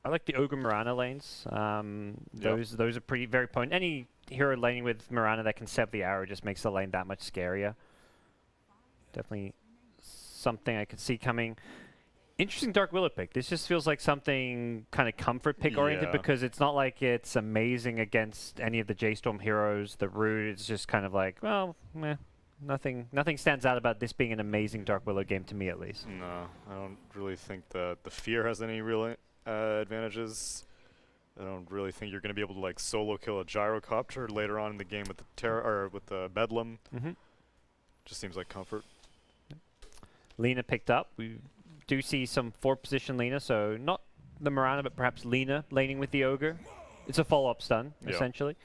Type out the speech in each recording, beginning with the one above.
I like the Ogre Mirana lanes. Those are very potent. Any hero laning with Mirana that can set up the arrow just makes the lane that much scarier. Definitely something I could see coming. Interesting Dark Willow pick. This just feels like something kind of comfort pick oriented because it's not like it's amazing against any of the J.Storm heroes. The root is just kind of like, well, meh. Nothing stands out about this being an amazing Dark Willow game to me, at least. No, I don't really think that the Fear has any real advantages. I don't really think you're going to be able to like solo kill a Gyrocopter later on in the game with the Bedlam. Just seems like comfort. Lina picked up. We do see some 4th position Lina, so not the Mirana, but perhaps Lina laning with the Ogre. It's a follow-up stun, essentially.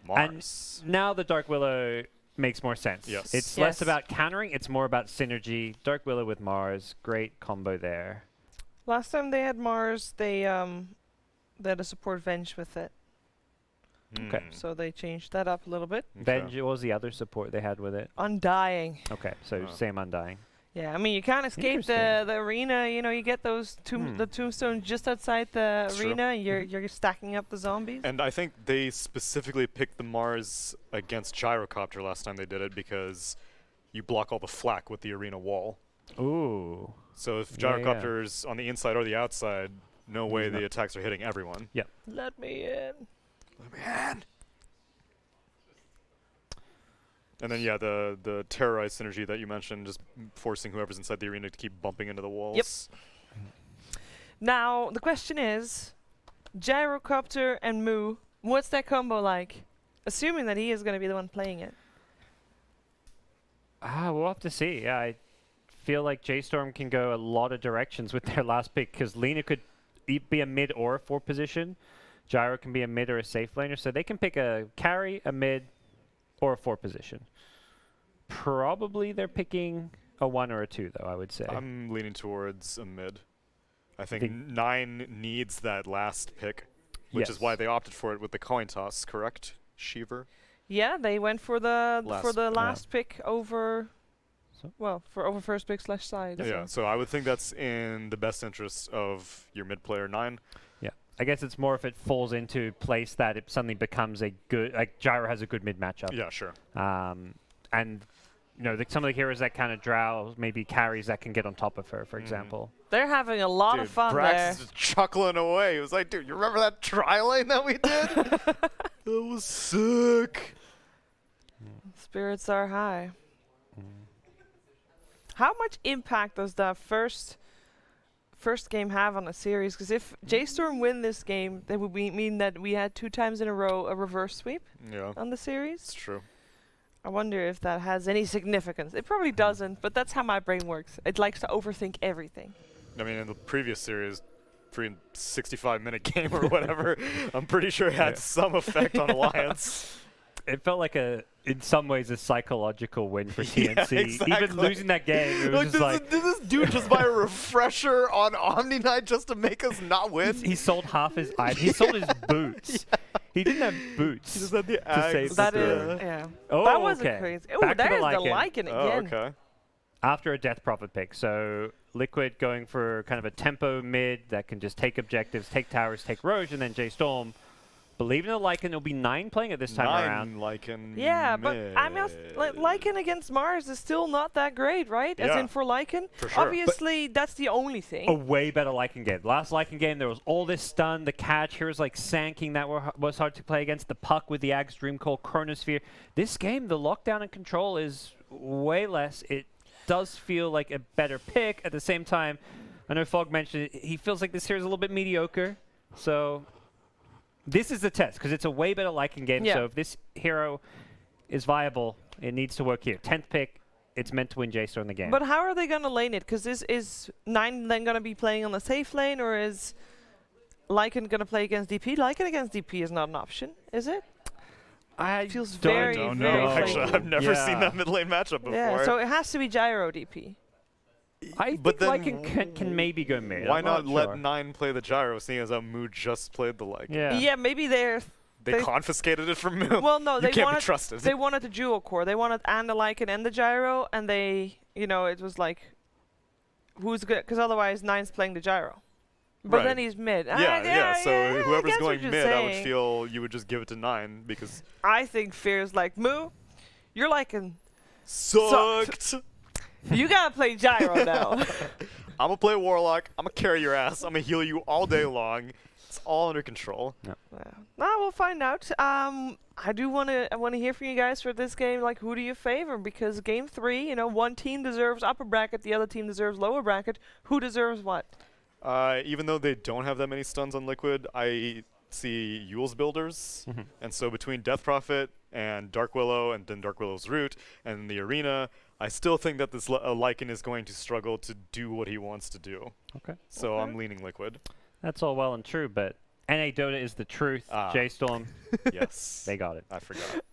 Mars. And now the Dark Willow makes more sense. Yes. It's less about countering, it's more about synergy. Dark Willow with Mars, great combo there. Last time they had Mars, they had a support Venge with it. Okay. So they changed that up a little bit. Venge, what was the other support they had with it? Undying. Okay, so same Undying. Yeah, I mean, you can't escape the arena. You know, you get those the tombstones just outside the arena. You're stacking up the zombies. And I think they specifically picked the Mars against Gyrocopter last time they did it because you block all the flak with the arena wall. Ooh. So if Gyrocopter's on the inside or the outside, no way the attacks are hitting everyone. Yep. Let me in. Let me in. And then, yeah, the terrorize synergy that you mentioned, just forcing whoever's inside the arena to keep bumping into the walls. Yep. Now, the question is, Gyrocopter and Moo, what's that combo like? Assuming that he is going to be the one playing it. We'll have to see. Yeah, I feel like J.Storm can go a lot of directions with their last pick, because Lina could be a mid or a 4th position. Gyro can be a mid or a safe laner, so they can pick a carry, a mid, or a 4th position. Probably they're picking a 1 or a 2, though, I would say. I'm leaning towards a mid. I think 9 needs that last pick, which is why they opted for it with the coin toss, correct, Shiver? Yeah, they went for the last pick over, over first pick / side. Yeah, so I would think that's in the best interest of your mid player 9. Yeah, I guess it's more if it falls into place that it suddenly becomes a good, like Gyro has a good mid matchup. Yeah, sure. And you know, some of the heroes that kind of drow, maybe carries that can get on top of her, for example. They're having a lot of fun Brax there. is just chuckling away. He was like, dude, you remember that tri-lane that we did? That was sick. Spirits are high. How much impact does the first game have on a series? Because if J.Storm win this game, that would mean that we had 2 times in a row a reverse sweep on the series. It's true. I wonder if that has any significance. It probably doesn't, but that's how my brain works. It likes to overthink everything. I mean, in the previous series, 65-minute game or whatever, I'm pretty sure it had some effect on Alliance. It felt like in some ways, a psychological win for TNC. Yeah, exactly. Even losing that game, it was just like... Did this dude just buy a refresher on Omni Knight just to make us not win? He sold half his items. He sold his boots. He didn't have boots. He just had the to save that the yeah. Oh, that wasn't okay. crazy. Oh, Back to there's the the Lycan again. Oh, okay. After a Death Prophet pick, so Liquid going for kind of a tempo mid that can just take objectives, take towers, take Roge, and then J.Storm. Believe in the Lycan, it'll be 9 playing it this time around. 9 Lycan. Yeah, but I mean, Lycan against Mars is still not that great, right? As in for Lycan. For sure. Obviously, that's the only thing. A way better Lycan game. Last Lycan game, there was all this stun, the catch, heroes like Sanking that was hard to play against, the Puck with the Axe, Dreamcall, Chronosphere. This game, the lockdown and control is way less. It does feel like a better pick. At the same time, I know Fog mentioned it, he feels like this here is a little bit mediocre. So... this is the test, because it's a way better Lycan game, so if this hero is viable, it needs to work here. 10th pick, it's meant to win J.Storm in the game. But how are they going to lane it? Because is 9 then going to be playing on the safe lane, or is Lycan going to play against DP? Lycan against DP is not an option, is it? I feels don't very, know. very Actually, I've never seen that mid lane matchup before. Yeah, so it has to be Gyro DP. I think Lycan can maybe go mid. Why not let 9 play the Gyro, seeing as how Moo just played the Lycan? Yeah, maybe they confiscated it from Moo. Well, no, they can't be trusted. They wanted the dual core. They wanted and the Lycan and the Gyro, and they, you know, it was like, who's good? Because otherwise, 9's playing the Gyro. But Right. then he's mid. Yeah. So I whoever's guess going what you're mid, I would saying. feel you would just give it to 9 because I think Fear's like, Moo, you're liking. sucked. You gotta play Gyro now. I'm gonna play Warlock. I'm gonna carry your ass. I'm gonna heal you all day long. It's all under control. Well, we'll find out. I wanna hear from you guys for this game. Like, who do you favor? Because game 3, you know, one team deserves upper bracket, the other team deserves lower bracket. Who deserves what? Even though they don't have that many stuns on Liquid, I see Yule's builders, and so between Death Prophet and Dark Willow, and then Dark Willow's root, and the arena, I still think that this Lycan is going to struggle to do what he wants to do. Okay. So I'm leaning Liquid. That's all well and true, but NA Dota is the truth. J.Storm, Yes. they got it. I forgot.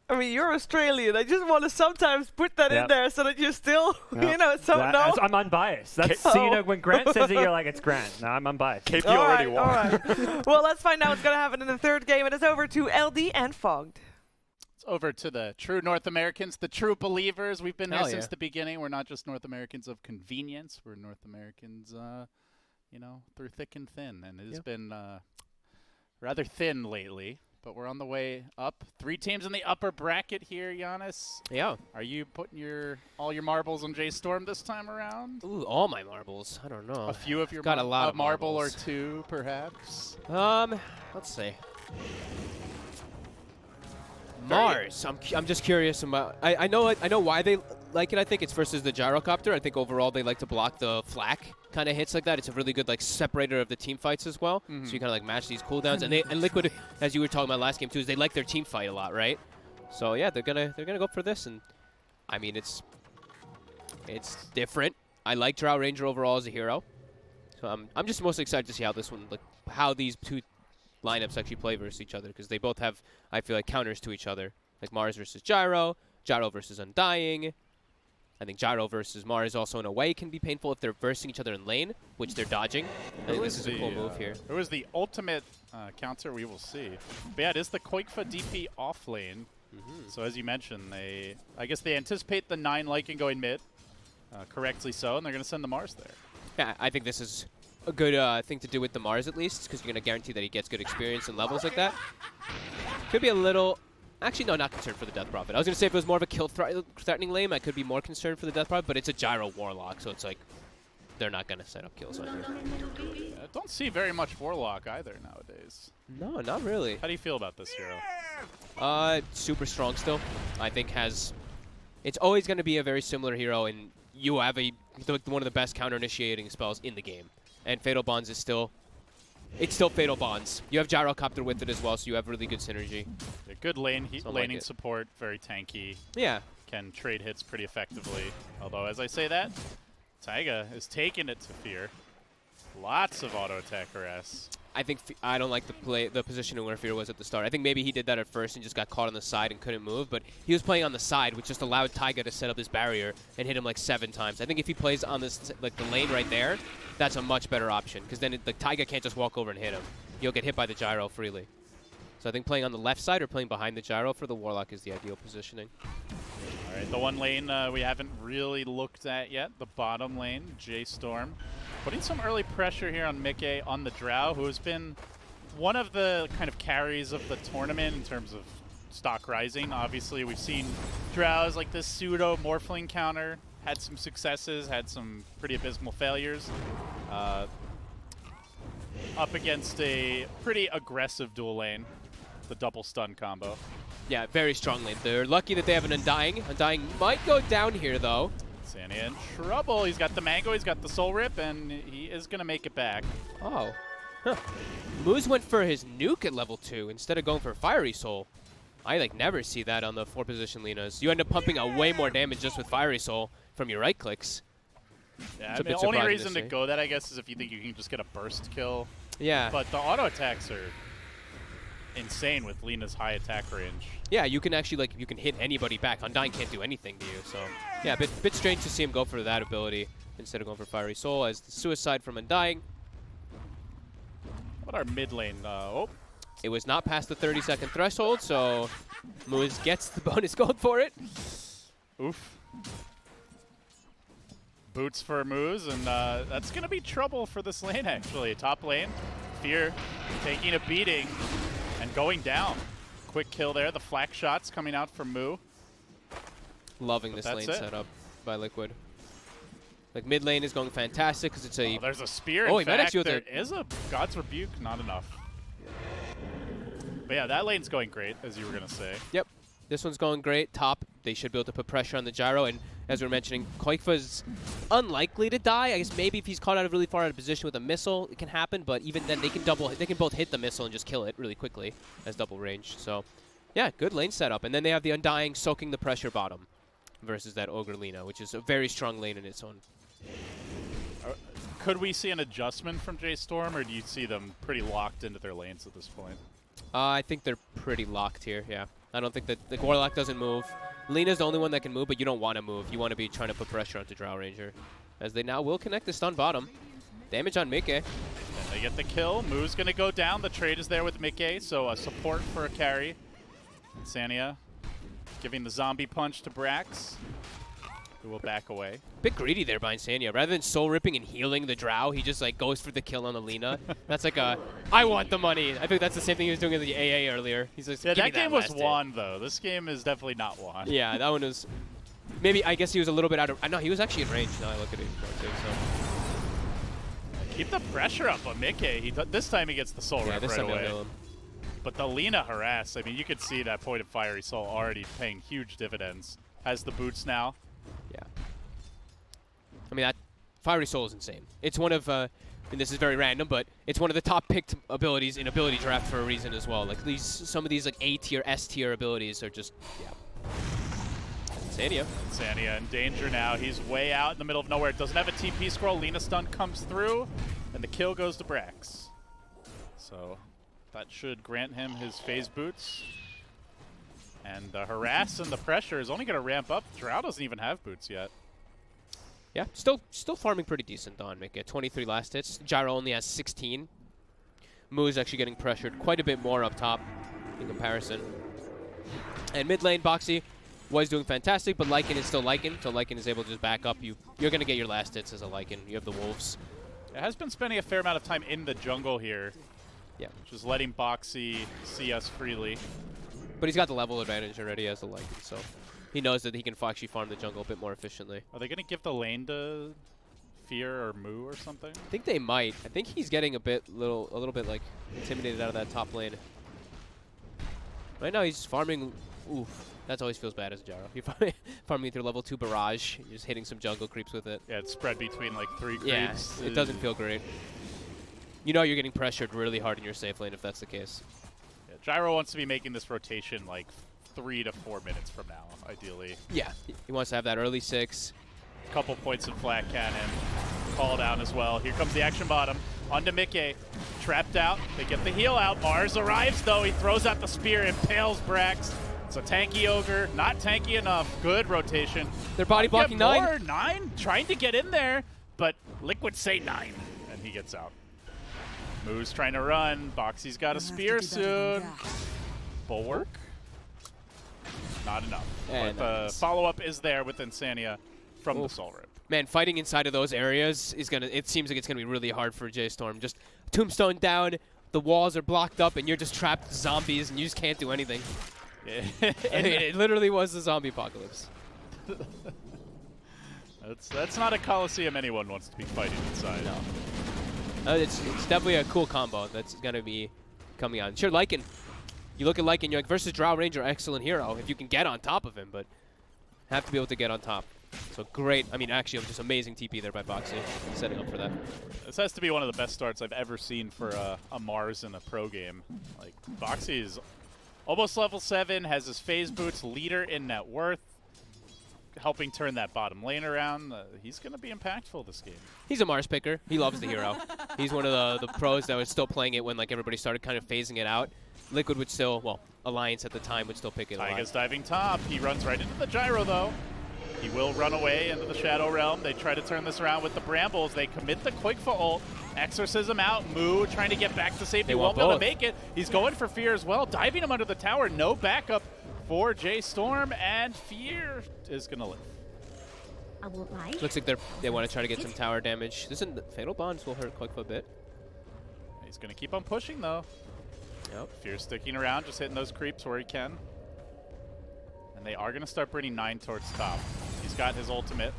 I mean, you're Australian. I just want to sometimes put that in there so that you're still, you know, I'm unbiased. That's so you know when Grant says it, you're like, it's Grant. No, I'm unbiased. KP already won. All right. Well, let's find out what's going to happen in the third game. It is over to LD and Fogged. It's over to the true North Americans, the true believers. We've been there Hell since yeah. the beginning. We're not just North Americans of convenience. We're North Americans, you know, through thick and thin. And it has been rather thin lately. But we're on the way up. 3 teams in the upper bracket here, Giannis. Yeah. Are you putting all your marbles on J.Storm this time around? Ooh, all my marbles. I don't know. A few of your Got a lot of marble marbles. or 2, perhaps. Let's see. Mars. I'm just curious about. I know why they like it. I think it's versus the gyrocopter. I think overall they like to block the flak kind of hits like that. It's a really good like separator of the team fights as well. So you kind of like match these cooldowns. And Liquid, as you were talking about last game too, is they like their team fight a lot, right? So yeah, they're gonna go for this. And I mean it's different. I like Drow Ranger overall as a hero. So I'm just most excited to see how this one how these two lineups actually play versus each other, because they both have, I feel like, counters to each other. Like Mars versus Gyro, Gyro versus Undying. I think Gyro versus Mars also in a way can be painful if they're versing each other in lane, which they're dodging. I think this is a cool move here. It was the ultimate counter, we will see. But yeah, it is the Koikfa DP off lane. So as you mentioned, I guess they anticipate the 9 Lycan going mid, correctly so, and they're going to send the Mars there. Yeah, I think this is a good thing to do with the Mars at least, because you're going to guarantee that he gets good experience and levels like that. Could be a little... Actually, no, not concerned for the Death Prophet. I was going to say if it was more of a kill-threatening lane, I could be more concerned for the Death Prophet, but it's a Gyro Warlock, so it's like they're not going to set up kills on you. Yeah, don't see very much Warlock either nowadays. No, not really. How do you feel about this hero? Super strong still. I think it's always going to be a very similar hero, and you have one of the best counter-initiating spells in the game. And Fatal Bonds is still... It's still Fatal Bonds. You have Gyrocopter with it as well, so you have really good synergy. Yeah, good laning like support, very tanky. Yeah. Can trade hits pretty effectively. Although, as I say that, Taiga is taking it to Fear. Lots of auto attack harass. I don't like the positioning where Fear was at the start. I think maybe he did that at first and just got caught on the side and couldn't move, but he was playing on the side, which just allowed Taiga to set up this barrier and hit him like 7 times. I think if he plays on this the lane right there, that's a much better option, because then Taiga can't just walk over and hit him. He'll get hit by the gyro freely. So I think playing on the left side or playing behind the gyro for the Warlock is the ideal positioning. All right, the one lane we haven't really looked at yet, the bottom lane, J.Storm. Putting some early pressure here on Mickey on the Drow, who has been one of the kind of carries of the tournament in terms of stock rising. Obviously, we've seen Drows like this pseudo Morphling counter, had some successes, had some pretty abysmal failures. Up against a pretty aggressive dual lane, the double stun combo. Yeah, very strong lane. They're lucky that they have an Undying. Undying might go down here, though. Sania in trouble. He's got the Mango, he's got the Soul Rip, and he is going to make it back. Oh. Huh. Moose went for his nuke at level 2 instead of going for Fiery Soul. I never see that on the 4-position Linas. You end up pumping out way more damage just with Fiery Soul from your right clicks. Yeah, I mean, the only reason to go that, I guess, is if you think you can just get a burst kill. Yeah. But the auto attacks are insane with Lina's high attack range. Yeah, you can actually, you can hit anybody back. Undying can't do anything to you, so... Yeah, bit strange to see him go for that ability instead of going for Fiery Soul as the Suicide from Undying. What our mid lane? It was not past the 30-second threshold, so Moose gets the bonus gold for it. Oof. Boots for Moose, and that's going to be trouble for this lane, actually. Top lane, Fear taking a beating and going down. Quick kill there. The flak shots coming out from Moo. Loving this lane setup by Liquid. Like, mid lane is going fantastic because it's a... Oh, there's a spear. Oh, in he might fact, actually there with it. is a God's Rebuke. Not enough. But yeah, that lane's going great, as you were going to say. Yep. This one's going great. Top, they should be able to put pressure on the gyro. And as we were mentioning, Koikfa's unlikely to die. I guess maybe if he's caught out of really far out of position with a missile, it can happen. But even then, they can both hit the missile and just kill it really quickly as double range. So, yeah, good lane setup. And then they have the Undying soaking the pressure bottom versus that Ogre Lina, which is a very strong lane in its own. Could we see an adjustment from J.Storm, or do you see them pretty locked into their lanes at this point? I think they're pretty locked here, yeah. I don't think that the Warlock doesn't move. Lina's the only one that can move, but you don't want to move. You want to be trying to put pressure onto Drow Ranger. As they now will connect the stun bottom. Damage on Mickey. And they get the kill. Moo's going to go down. The trade is there with Mickey, so a support for a carry. Sania giving the zombie punch to Brax, who will back away. Bit greedy there by Insania. Rather than soul ripping and healing the Drow, he just like goes for the kill on the Lina. That's like a, I want the money. I think that's the same thing he was doing in the AA earlier. He's like, yeah, give me that game was last hit. won, though. This game is definitely not won. Yeah, that one was, maybe, I guess he was a little bit out of, no, he was actually in range now I look at it too, so. Keep the pressure up on Mickey. This time he gets the soul rip This right time he'll away. nail him. But the Lina harass, I mean, you could see that point of fiery soul already paying huge dividends. Has the boots now. Yeah. I mean, that Fiery Soul is insane. It's one of, and this is very random, but it's one of the top picked abilities in ability draft for a reason as well. Like some of these like A tier, S tier abilities are just, yeah. Sania. Sania in danger now. He's way out in the middle of nowhere. Doesn't have a TP scroll. Lina stun comes through, and the kill goes to Brax. So that should grant him his phase boots. And the harass and the pressure is only going to ramp up. Drow doesn't even have boots yet. Yeah, still farming pretty decent on Mickey. 23 last hits. Gyro only has 16. Moo is actually getting pressured quite a bit more up top in comparison. And mid lane, Boxy was doing fantastic, but Lycan is still Lycan, so Lycan is able to just back up. You're going to get your last hits as a Lycan. You have the Wolves. It has been spending a fair amount of time in the jungle here. Yeah. Just letting Boxy see us freely. But he's got the level advantage already as a Lycan, so he knows that he can actually farm the jungle a bit more efficiently. Are they going to give the lane to Fear or Moo or something? I think they might. I think he's getting a little bit like intimidated out of that top lane. Right now he's farming. Oof, that always feels bad as a Gyro. You're farming through level 2 barrage. You're just hitting some jungle creeps with it. Yeah, it's spread between like 3 creeps. Yeah, it doesn't feel great. You know you're getting pressured really hard in your safe lane if that's the case. Yeah, Gyro wants to be making this rotation like 3 to 4 minutes from now, ideally. Yeah, he wants to have that early 6. Couple points in flat cannon. Call down as well. Here comes the action bottom. Onto Mickey. Trapped out. They get the heal out. Mars arrives though. He throws out the spear, impales Brax. It's a tanky ogre. Not tanky enough. Good rotation. They're body blocking 9. 9 trying to get in there, but Liquid say 9. And he gets out. Moo's trying to run. Boxy's got a spear soon. Bulwark. Not enough. And but the follow-up is there with Insania from the Soul Rip. Man, fighting inside of those areas is gonna. It seems like it's gonna be really hard for J.Storm. Just tombstone down, the walls are blocked up, and you're just trapped with zombies, and you just can't do anything. Yeah. I mean, it literally was the zombie apocalypse. That's not a coliseum anyone wants to be fighting inside. No. It's definitely a cool combo that's gonna be coming on. Sure, Lycan. You look at Lycan, you're like, versus Drow Ranger, excellent hero if you can get on top of him, but have to be able to get on top. So great, I mean, actually, just amazing TP there by Boxy, setting up for that. This has to be one of the best starts I've ever seen for a Mars in a pro game. Like, Boxy is almost level 7, has his phase boots, leader in net worth, helping turn that bottom lane around. He's going to be impactful this game. He's a Mars picker. He loves the hero. He's one of the pros that was still playing it when like everybody started kind of phasing it out. Liquid would still, well, Alliance at the time would still pick it a lot. Taiga's diving top. He runs right into the gyro, though. He will run away into the Shadow Realm. They try to turn this around with the Brambles. They commit the Quickfa ult. Exorcism out. Moo trying to get back to safety. They Won't want be able to both. make it. He's going for Fear as well. Diving him under the tower. No backup for J.Storm. And Fear is going to live. Looks like they want to try to get some tower damage. This isn't Fatal Bonds will hurt Quick a bit. He's going to keep on pushing, though. Yep. Fear sticking around, just hitting those creeps where he can. And they are going to start bringing 9 towards top. He's got his ultimate.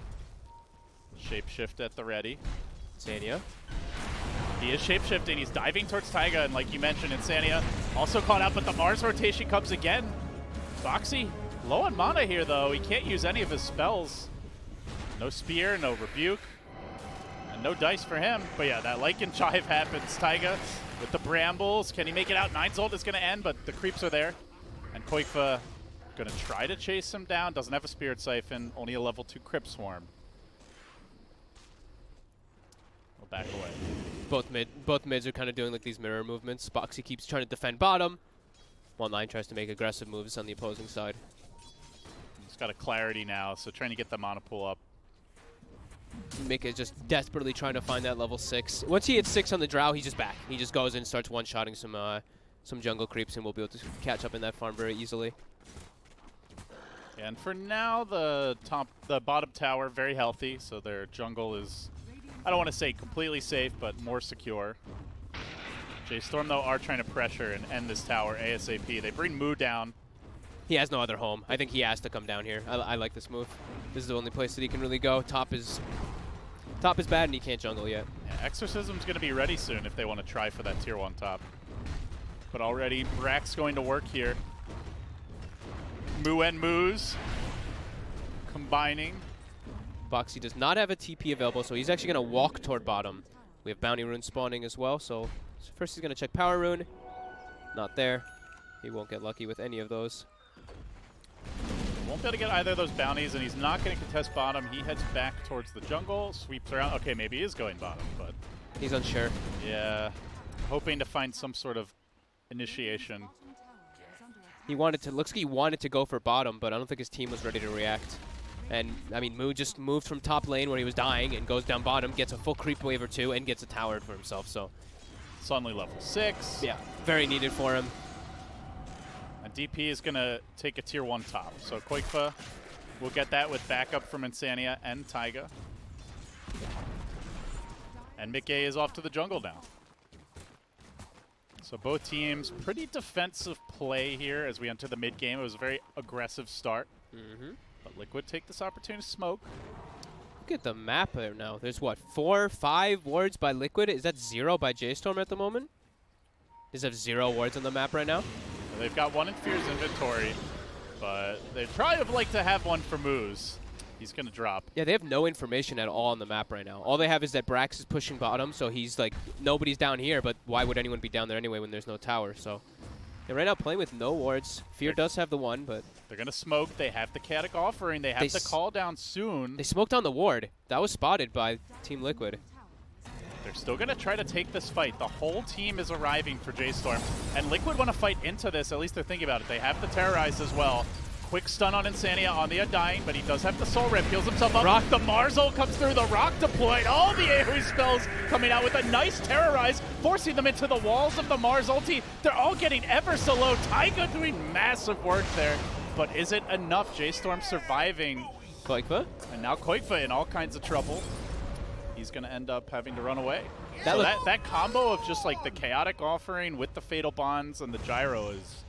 Shapeshift at the ready. Insania. He is shapeshifting. He's diving towards Taiga, and like you mentioned, Insania also caught out, but the Mars rotation comes again. Boxy low on mana here, though. He can't use any of his spells. No spear, no rebuke, and no dice for him. But yeah, that Lycan Chive happens. Taiga with the brambles. Can he make it out? 9's ult is going to end, but the creeps are there. And Koikfa going to try to chase him down. Doesn't have a Spirit Siphon, only a level 2 Crypt Swarm. We'll back away. Both mids are kind of doing like these mirror movements. Boxy keeps trying to defend bottom, while 9 tries to make aggressive moves on the opposing side. He's got a clarity now, so trying to get the mana pool up. Mick is just desperately trying to find that level 6. Once he hits 6 on the Drow, he's just back. He just goes in and starts one-shotting some jungle creeps, and we'll be able to catch up in that farm very easily. Yeah, and for now, the bottom tower very healthy, so their jungle is, I don't want to say completely safe, but more secure. J.Storm, though, are trying to pressure and end this tower ASAP. They bring Moo down. He has no other home. I think he has to come down here. I like this move. This is the only place that he can really go. Top is bad, and he can't jungle yet. Yeah, Exorcism's going to be ready soon if they want to try for that tier 1 top. But already, Brack's going to work here. Moo and Moos combining. Boxy does not have a TP available, so he's actually going to walk toward bottom. We have Bounty Rune spawning as well, so first he's going to check Power Rune. Not there. He won't get lucky with any of those. Won't be able to get either of those bounties, and he's not going to contest bottom. He heads back towards the jungle, sweeps around. Okay, maybe he is going bottom, but... He's unsure. Yeah, hoping to find some sort of initiation. He wanted to, looks like he wanted to go for bottom, but I don't think his team was ready to react. And, I mean, Moo just moved from top lane where he was dying and goes down bottom, gets a full creep wave or 2, and gets a tower for himself, so... Suddenly level 6. Yeah, very needed for him. And DP is going to take a tier 1 top. So Koikfa will get that with backup from Insania and Taiga. And Mickey is off to the jungle now. So both teams, pretty defensive play here as we enter the mid game. It was a very aggressive start. But Liquid take this opportunity to smoke. Look at the map there now. There's what, 4, 5 wards by Liquid? Is that 0 by J.Storm at the moment? Does have 0 wards on the map right now? Well, they've got 1 in Fear's inventory, but they'd probably have liked to have 1 for Moose. He's going to drop. Yeah, they have no information at all on the map right now. All they have is that Brax is pushing bottom, so he's like, nobody's down here, but why would anyone be down there anyway when there's no tower? So they're right now playing with no wards. Fear does have the 1, but... They're going to smoke. They have the Chaotic Offering. They have to call down soon. They smoked on the ward. That was spotted by Team Liquid. They're still going to try to take this fight. The whole team is arriving for J.Storm. And Liquid want to fight into this. At least they're thinking about it. They have the Terrorize as well. Quick stun on Insania on the Undying, but he does have the Soul Rip. Heals himself up. Rock. The Mars ult comes through. The Rock deployed. All the AoE spells coming out with a nice Terrorize, forcing them into the walls of the Mars ulti. They're all getting ever so low. Taiga doing massive work there. But is it enough? J.Storm surviving. Koikfa? And now Koikfa in all kinds of trouble. He's going to end up having to run away. That, so that combo of just like the Chaotic Offering with the Fatal Bonds and the Gyro is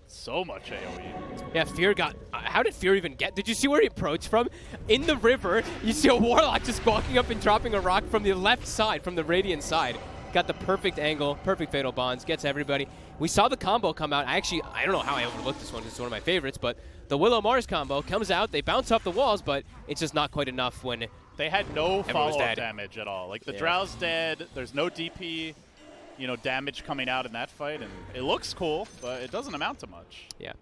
so much AoE. Yeah, Fear got... how did Fear even get... Did you see where he approached from? In the river, you see a Warlock just walking up and dropping a rock from the left side, from the Radiant side. Got the perfect angle, perfect Fatal Bonds, gets everybody. We saw the combo come out. I don't know how I overlooked this one because it's one of my favorites, but the Willow Mars combo comes out. They bounce off the walls, but it's just not quite enough when... They had no follow-up damage at all. Like, the Drow's dead. There's no DP, damage coming out in that fight, and it looks cool, but it doesn't amount to much. Yeah.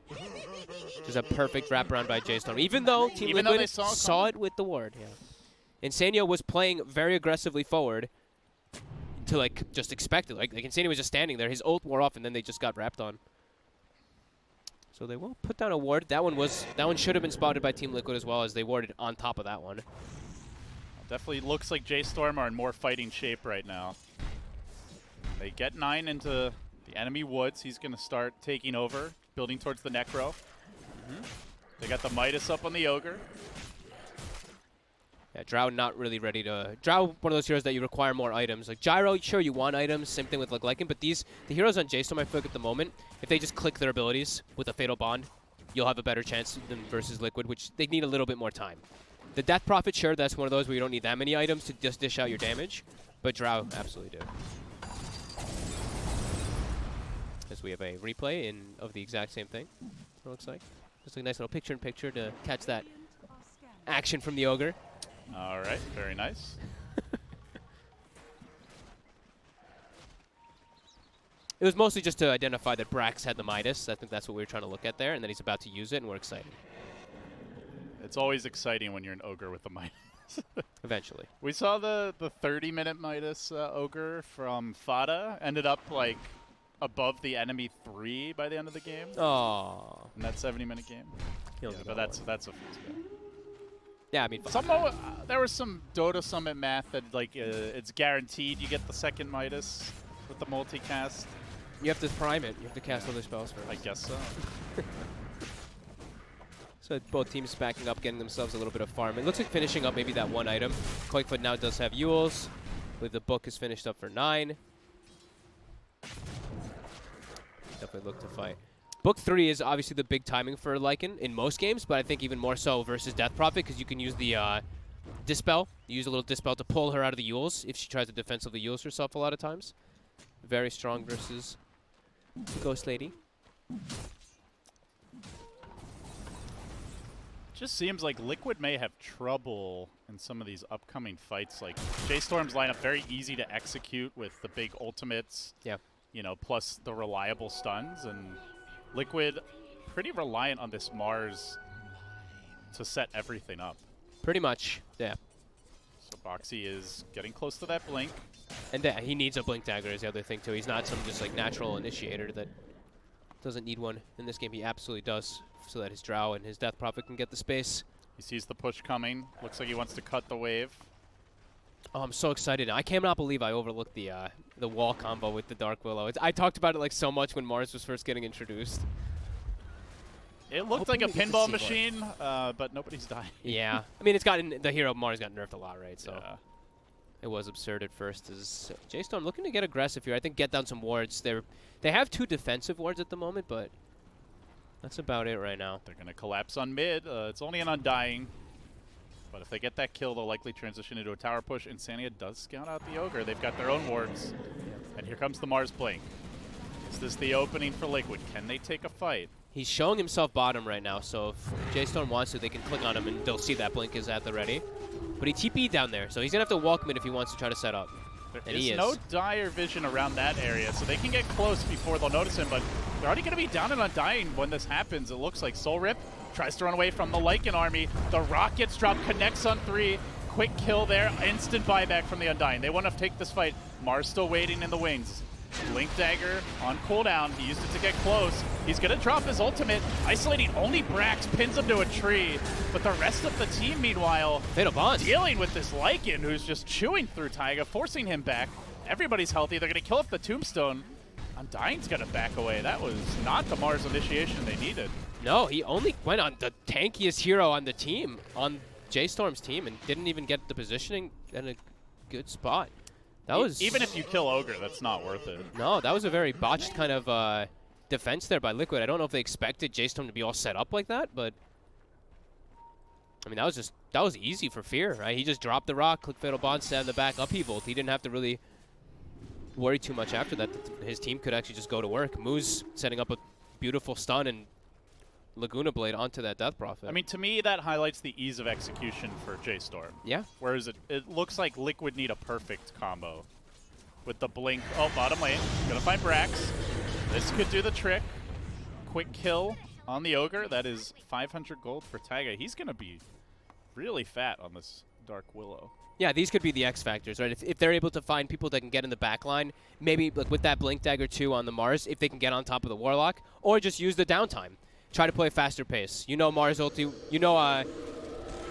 Just a perfect wraparound by J.Storm. Even though Team Liquid saw it with the ward. Yeah. Insania was playing very aggressively forward to, like, just expect it. Like Insania was just standing there. His ult wore off, and then they just got wrapped on. So they will put down a ward. That one should have been spotted by Team Liquid as well, as they warded on top of that one. Definitely looks like J.Storm are in more fighting shape right now. They get 9 into the enemy woods. He's going to start taking over, building towards the Necro. They got the Midas up on the Ogre. Yeah, Drow not really ready to... Drow, one of those heroes that you require more items. Like Gyro, sure, you want items, same thing with like Lycan, but the heroes on J.Storm, I feel like at the moment, if they just click their abilities with a Fatal Bond, you'll have a better chance than versus Liquid, which they need a little bit more time. The Death Prophet, sure, that's one of those where you don't need that many items to just dish out your damage, but Drow absolutely do. As we have a replay of the exact same thing, it looks like. Just a nice little picture-in-picture to catch that action from the Ogre. All right, very nice. It was mostly just to identify that Brax had the Midas. I think that's what we were trying to look at there, and then he's about to use it, and we're excited. It's always exciting when you're an Ogre with a Midas. Eventually. We saw the 30-minute Midas Ogre from Fada ended up like above the enemy 3 by the end of the game. Oh. In that 70-minute game. Yeah, but that's a yeah, I mean, there was some Dota Summit math that like it's guaranteed you get the second Midas with the multicast. you have to prime it. You have to cast other spells first. I guess so. So both teams backing up, getting themselves a little bit of farm. It looks like finishing up maybe that one item. Quakefoot now does have Yules. I believe the book is finished up for 9. Definitely look to fight. Book 3 is obviously the big timing for Lycan in most games, but I think even more so versus Death Prophet because you can use the Dispel. You use a little Dispel to pull her out of the Yules if she tries to defensively Yules herself a lot of times. Very strong versus Ghost Lady. Just seems like Liquid may have trouble in some of these upcoming fights. Like J.Storm's lineup very easy to execute with the big ultimates. Yeah. You know, plus the reliable stuns, and Liquid pretty reliant on this Mars to set everything up. Pretty much, yeah. So Boxy is getting close to that blink. And he needs a Blink Dagger is the other thing too. He's not some just like natural initiator that doesn't need one. In this game he absolutely does, so that his Drow and his Death Prophet can get the space. He sees the push coming. Looks like he wants to cut the wave. Oh, I'm so excited. I cannot believe I overlooked the wall combo with the Dark Willow. I talked about it like so much when Mars was first getting introduced. It looked like a pinball machine, but nobody's dying. Yeah. I mean, the hero Mars got nerfed a lot, right? So Yeah. it was absurd at first. As J.Storm looking to get aggressive here. I think get down some wards. They have 2 defensive wards at the moment, but that's about it right now. They're going to collapse on mid. It's only an Undying. But if they get that kill, they'll likely transition into a tower push. Insania does scout out the Ogre. They've got their own wards. And here comes the Mars Blink. Is this the opening for Liquid? Can they take a fight? He's showing himself bottom right now, so if J.Storm wants to, they can click on him and they'll see that Blink is at the ready. But he TP'd down there, so he's going to have to walk mid if he wants to try to set up. There is no dire vision around that area, so they can get close before they'll notice him, but they're already going to be down and Undying when this happens. It looks like Soul Rip tries to run away from the Lycan army. The rock gets dropped, connects on 3. Quick kill there, instant buyback from the Undying. They want to take this fight. Mars still waiting in the wings. Blink Dagger on cooldown. He used it to get close. He's going to drop his ultimate. Isolating only Brax, pins him to a tree. But the rest of the team, meanwhile, Fatal Bond. dealing with this Lycan who's just chewing through Taiga, forcing him back. Everybody's healthy. They're going to kill up the Tombstone. Undying's going to back away. That was not the Mars initiation they needed. No, he only went on the tankiest hero on the team, on J.Storm's team, and didn't even get the positioning in a good spot. That was Even if you kill Ogre, that's not worth it. No, that was a very botched kind of defense there by Liquid. I don't know if they expected J.Storm to be all set up like that, but I mean, that was easy for Fear, right? He just dropped the rock, click Fatal Bond, stand in the back, up he-volt. He didn't have to really worry too much after that. His team could actually just go to work. Moose setting up a beautiful stun and Laguna Blade onto that Death Prophet. I mean, to me, that highlights the ease of execution for J.Storm. Yeah. Whereas it looks like Liquid need a perfect combo. With the blink. Oh, bottom lane. Gonna find Brax. This could do the trick. Quick kill on the Ogre. That is 500 gold for Taiga. He's gonna be really fat on this Dark Willow. Yeah, these could be the X factors, right? If they're able to find people that can get in the back line, maybe like with that Blink Dagger 2 on the Mars, if they can get on top of the Warlock, or just use the downtime. Try to play a faster pace. You know Mars ulti, you know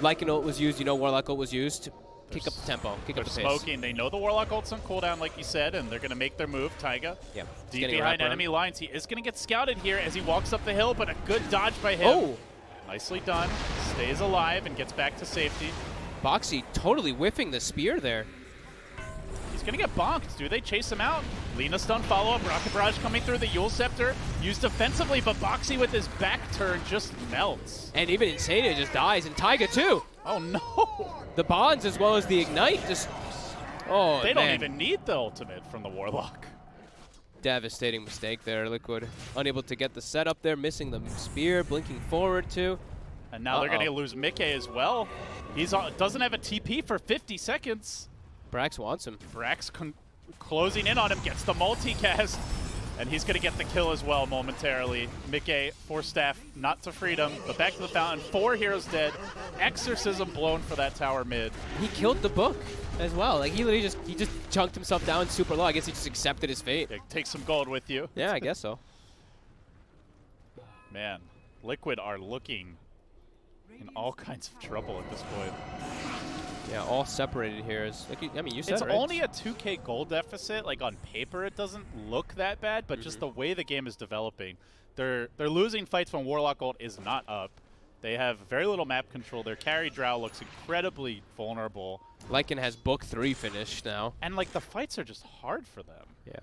Lycan ult was used, you know Warlock ult was used. Kick up the tempo, kick up the pace. Smoking. They know the Warlock ult's on cooldown, like you said, and they're going to make their move. Taiga, yeah, deep behind enemy lines. He is going to get scouted here as he walks up the hill, but a good dodge by him. Oh! Nicely done. Stays alive and gets back to safety. Boxy totally whiffing the spear there. He's going to get bonked. Do they chase him out? Lena stun follow-up. Rocket Barrage coming through the Yule Scepter. Used defensively, but Boxy with his back turn just melts. And even Insania just dies, and Taiga too. Oh, no. The bonds as well as the Ignite just... Oh, They don't man. even need the ultimate from the Warlock. Devastating mistake there, Liquid. Unable to get the setup there, missing the spear, blinking forward too. And now they're going to lose Mickey as well. He's doesn't have a TP for 50 seconds. Brax wants him. Brax closing in on him, gets the multicast, and he's going to get the kill as well momentarily. Mickey, 4 staff, not to freedom, but back to the fountain. 4 heroes dead. Exorcism blown for that tower mid. He killed the book as well. Like he literally just chunked himself down super low. I guess he just accepted his fate. Yeah, take some gold with you. Yeah, I guess so. Man, Liquid are looking in all kinds of trouble at this point. Yeah, all separated here. Is like I mean, you said It's it, right? only a 2K gold deficit. Like on paper, it doesn't look that bad, but just the way the game is developing, they're losing fights when Warlock gold is not up. They have very little map control. Their carry Drow looks incredibly vulnerable. Lycan has book 3 finished now. And like the fights are just hard for them. Yeah.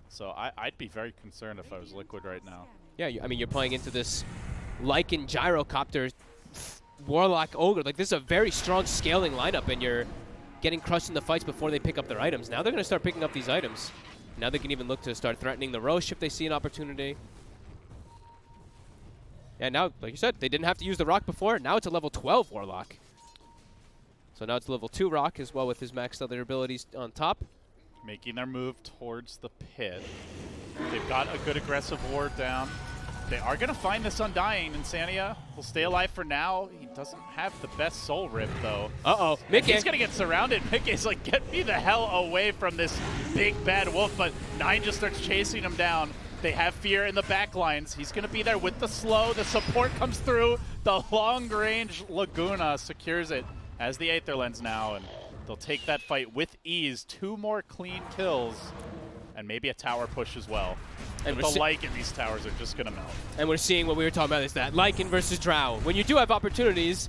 So I'd be very concerned if I was Liquid right now. Yeah, I mean, you're playing into this Lycan Gyrocopter Warlock Ogre. Like, this is a very strong scaling lineup, and you're getting crushed in the fights before they pick up their items. Now they're going to start picking up these items. Now they can even look to start threatening the Roche if they see an opportunity. And now, like you said, they didn't have to use the Rock before. Now it's a level 12 Warlock. So now it's level 2 Rock as well with his maxed other abilities on top. Making their move towards the pit. They've got a good aggressive ward down. They are going to find this Undying. Insania will stay alive for now. He doesn't have the best soul rip, though. Uh-oh. And Mickey. he's going to get surrounded. Mickey's like, get me the hell away from this big bad wolf, but Nine just starts chasing him down. They have fear in the back lines. He's going to be there with the slow. The support comes through. The long-range Laguna secures it as the Aether Lens now, and they'll take that fight with ease. 2 more clean kills, and maybe a tower push as well. And But the Lycan, these towers are just going to melt. And we're seeing what we were talking about, is that Lycan versus Drow. When you do have opportunities,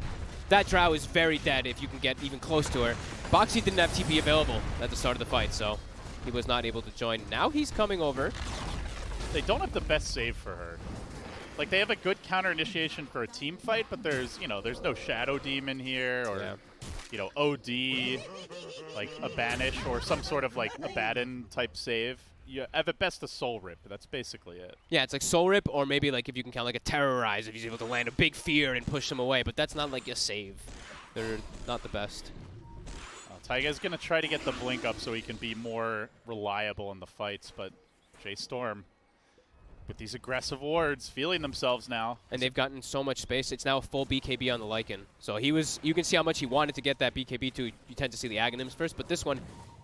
that Drow is very dead if you can get even close to her. Boxy didn't have TP available at the start of the fight, so he was not able to join. Now he's coming over. They don't have the best save for her. Like, they have a good counter initiation for a team fight, but there's, you know, there's no Shadow Demon here or, you know, OD, like a Banish or some sort of, like, Abaddon type save. You have at best a Soul Rip. That's basically it. Yeah, it's like Soul Rip, or maybe like if you can count like a Terrorize, if he's able to land a big fear and push them away, but that's not like a save. They're not the best. Taiga's going to try to get the blink up so he can be more reliable in the fights, but J.Storm, with these aggressive wards, feeling themselves now. And they've gotten so much space. It's now a full BKB on the Lycan. So you can see how much he wanted to get that BKB to. You tend to see the Aghanims first, but this one,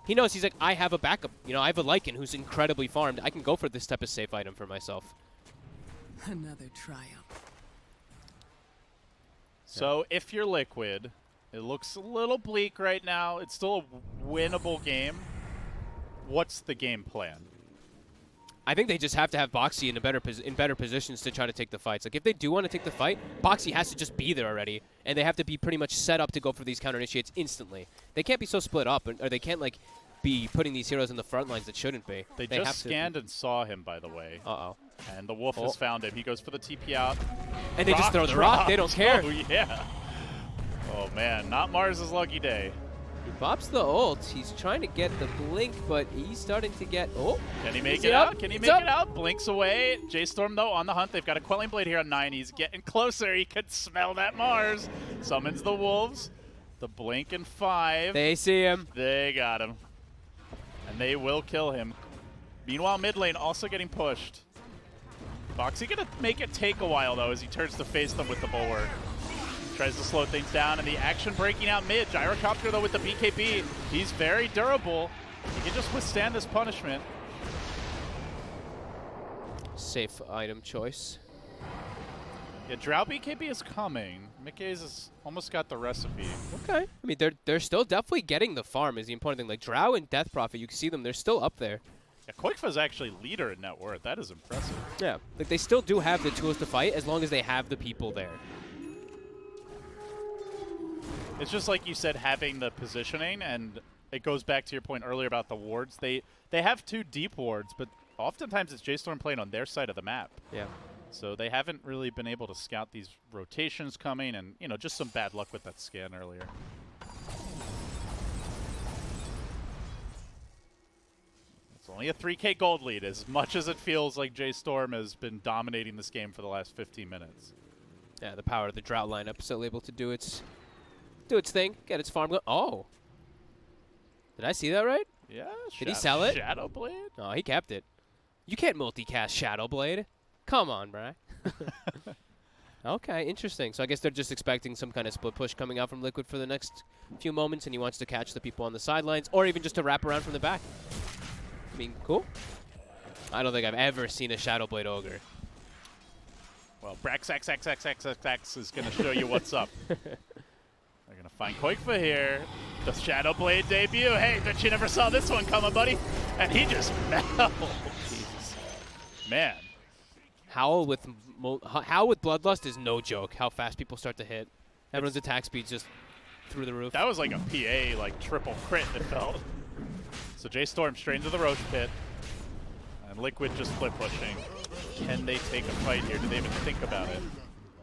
he knows, he's like, I have a backup. You know, I have a Lycan who's incredibly farmed. I can go for this type of safe item for myself. Another triumph. So if you're Liquid, it looks a little bleak right now. It's still a winnable game. What's the game plan? I think they just have to have Boxy in better positions to try to take the fights. Like, if they do want to take the fight, Boxy has to just be there already, and they have to be pretty much set up to go for these counter initiates instantly. They can't be so split up, or they can't like be putting these heroes in the front lines that shouldn't be. They just scanned and saw him, by the way. Uh-oh. And the wolf has found him. He goes for the TP out. And they just throw the rock. They don't care. Oh, yeah. Oh, man. Not Mars' lucky day. He bops the ult. He's trying to get the blink, but he's starting to get... Oh! Can he make it out? Can he make it out? Blinks away. J.Storm, though, on the hunt. They've got a Quelling Blade here on 9. He's getting closer. He could smell that Mars. Summons the wolves. The blink in 5. They see him. They got him. And they will kill him. Meanwhile, mid lane also getting pushed. Boxy gonna make it take a while, though, as he turns to face them with the Bulwark. Tries to slow things down, and the action breaking out mid. Gyrocopter, though, with the BKB. He's very durable. He can just withstand this punishment. Safe item choice. Yeah, Drow BKB is coming. Mickey's has almost got the recipe. Okay. I mean, they're still definitely getting the farm is the important thing. Like, Drow and Death Prophet, you can see them. They're still up there. Yeah, Koikfa's actually leader in net worth. That is impressive. Yeah. Like, they still do have the tools to fight as long as they have the people there. It's just like you said, having the positioning, and it goes back to your point earlier about the wards. They have 2 deep wards, but oftentimes it's J.Storm playing on their side of the map. Yeah. So they haven't really been able to scout these rotations coming, and just some bad luck with that scan earlier. It's only a 3K gold lead, as much as it feels like J.Storm has been dominating this game for the last 15 minutes. Yeah, the power of the drought lineup still able to do its thing, get its farm going. Oh. Did I see that right? Yeah. Did he sell it? Shadow Blade? No, he kept it. You can't multicast Shadow Blade. Come on, bruh. Okay, interesting. So I guess they're just expecting some kind of split push coming out from Liquid for the next few moments, and he wants to catch the people on the sidelines, or even just to wrap around from the back. I mean, cool. I don't think I've ever seen a Shadow Blade Ogre. Well, Brax XXXXXX is going to show you what's up. They're going to find Koikfa here. The Shadow Blade debut. Hey, bet you never saw this one coming, buddy. And he just melts. Jesus. Man. Howl with Bloodlust is no joke. How fast people start to hit. Everyone's attack speed's just through the roof. That was like a PA, like triple crit it felt. So J.Storm straight into the Roche pit. And Liquid just flip pushing. Can they take a fight here? Do they even think about it?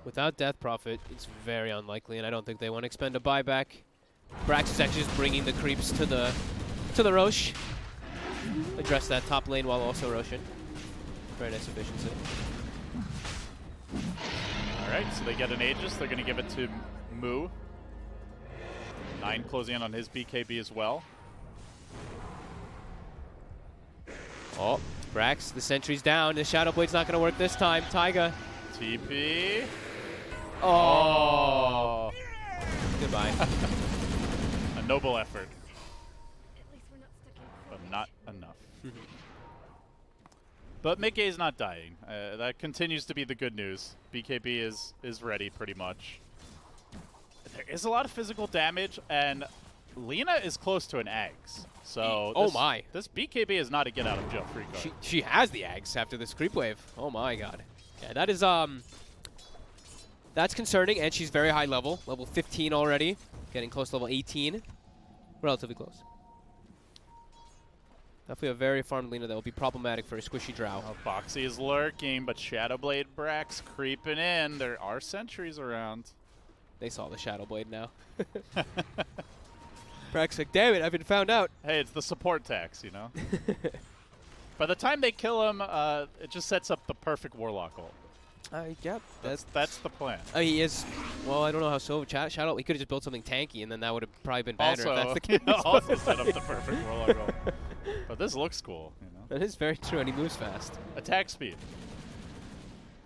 Without Death Prophet, it's very unlikely, and I don't think they want to expend a buyback. Brax is actually just bringing the creeps to the Roche. Address that top lane while also Roshing. Very nice efficiency. All right, so they get an Aegis. They're going to give it to Moo. 9 closing in on his BKB as well. Oh, Brax, the sentry's down. The Shadow Blade's not going to work this time. Taiga. TP. Oh. Goodbye. A noble effort. But not enough. But Mickey is not dying. That continues to be the good news. BKB is ready pretty much. There is a lot of physical damage, and Lina is close to an Ags. So this BKB is not a get out of jail free card. She has the Ags after this creep wave. Oh my god. Yeah, that is that's concerning, and she's very high level. Level 15 already. Getting close to level 18. Relatively close. Definitely a very farmed Lina that will be problematic for a squishy drow. Boxy is lurking, but Shadowblade Brax creeping in. There are sentries around. They saw the Shadow Blade now. Brax like, damn it, I've been found out. Hey, it's the support tax, By the time they kill him, it just sets up the perfect Warlock ult. Yep. That's the plan. He is. Well, I don't know how Shadow. He could have just built something tanky, and then that would have probably been better. Also, if that's the case. Also set up the perfect Warlock ult. But this looks cool, That is very true, and he moves fast. Attack speed.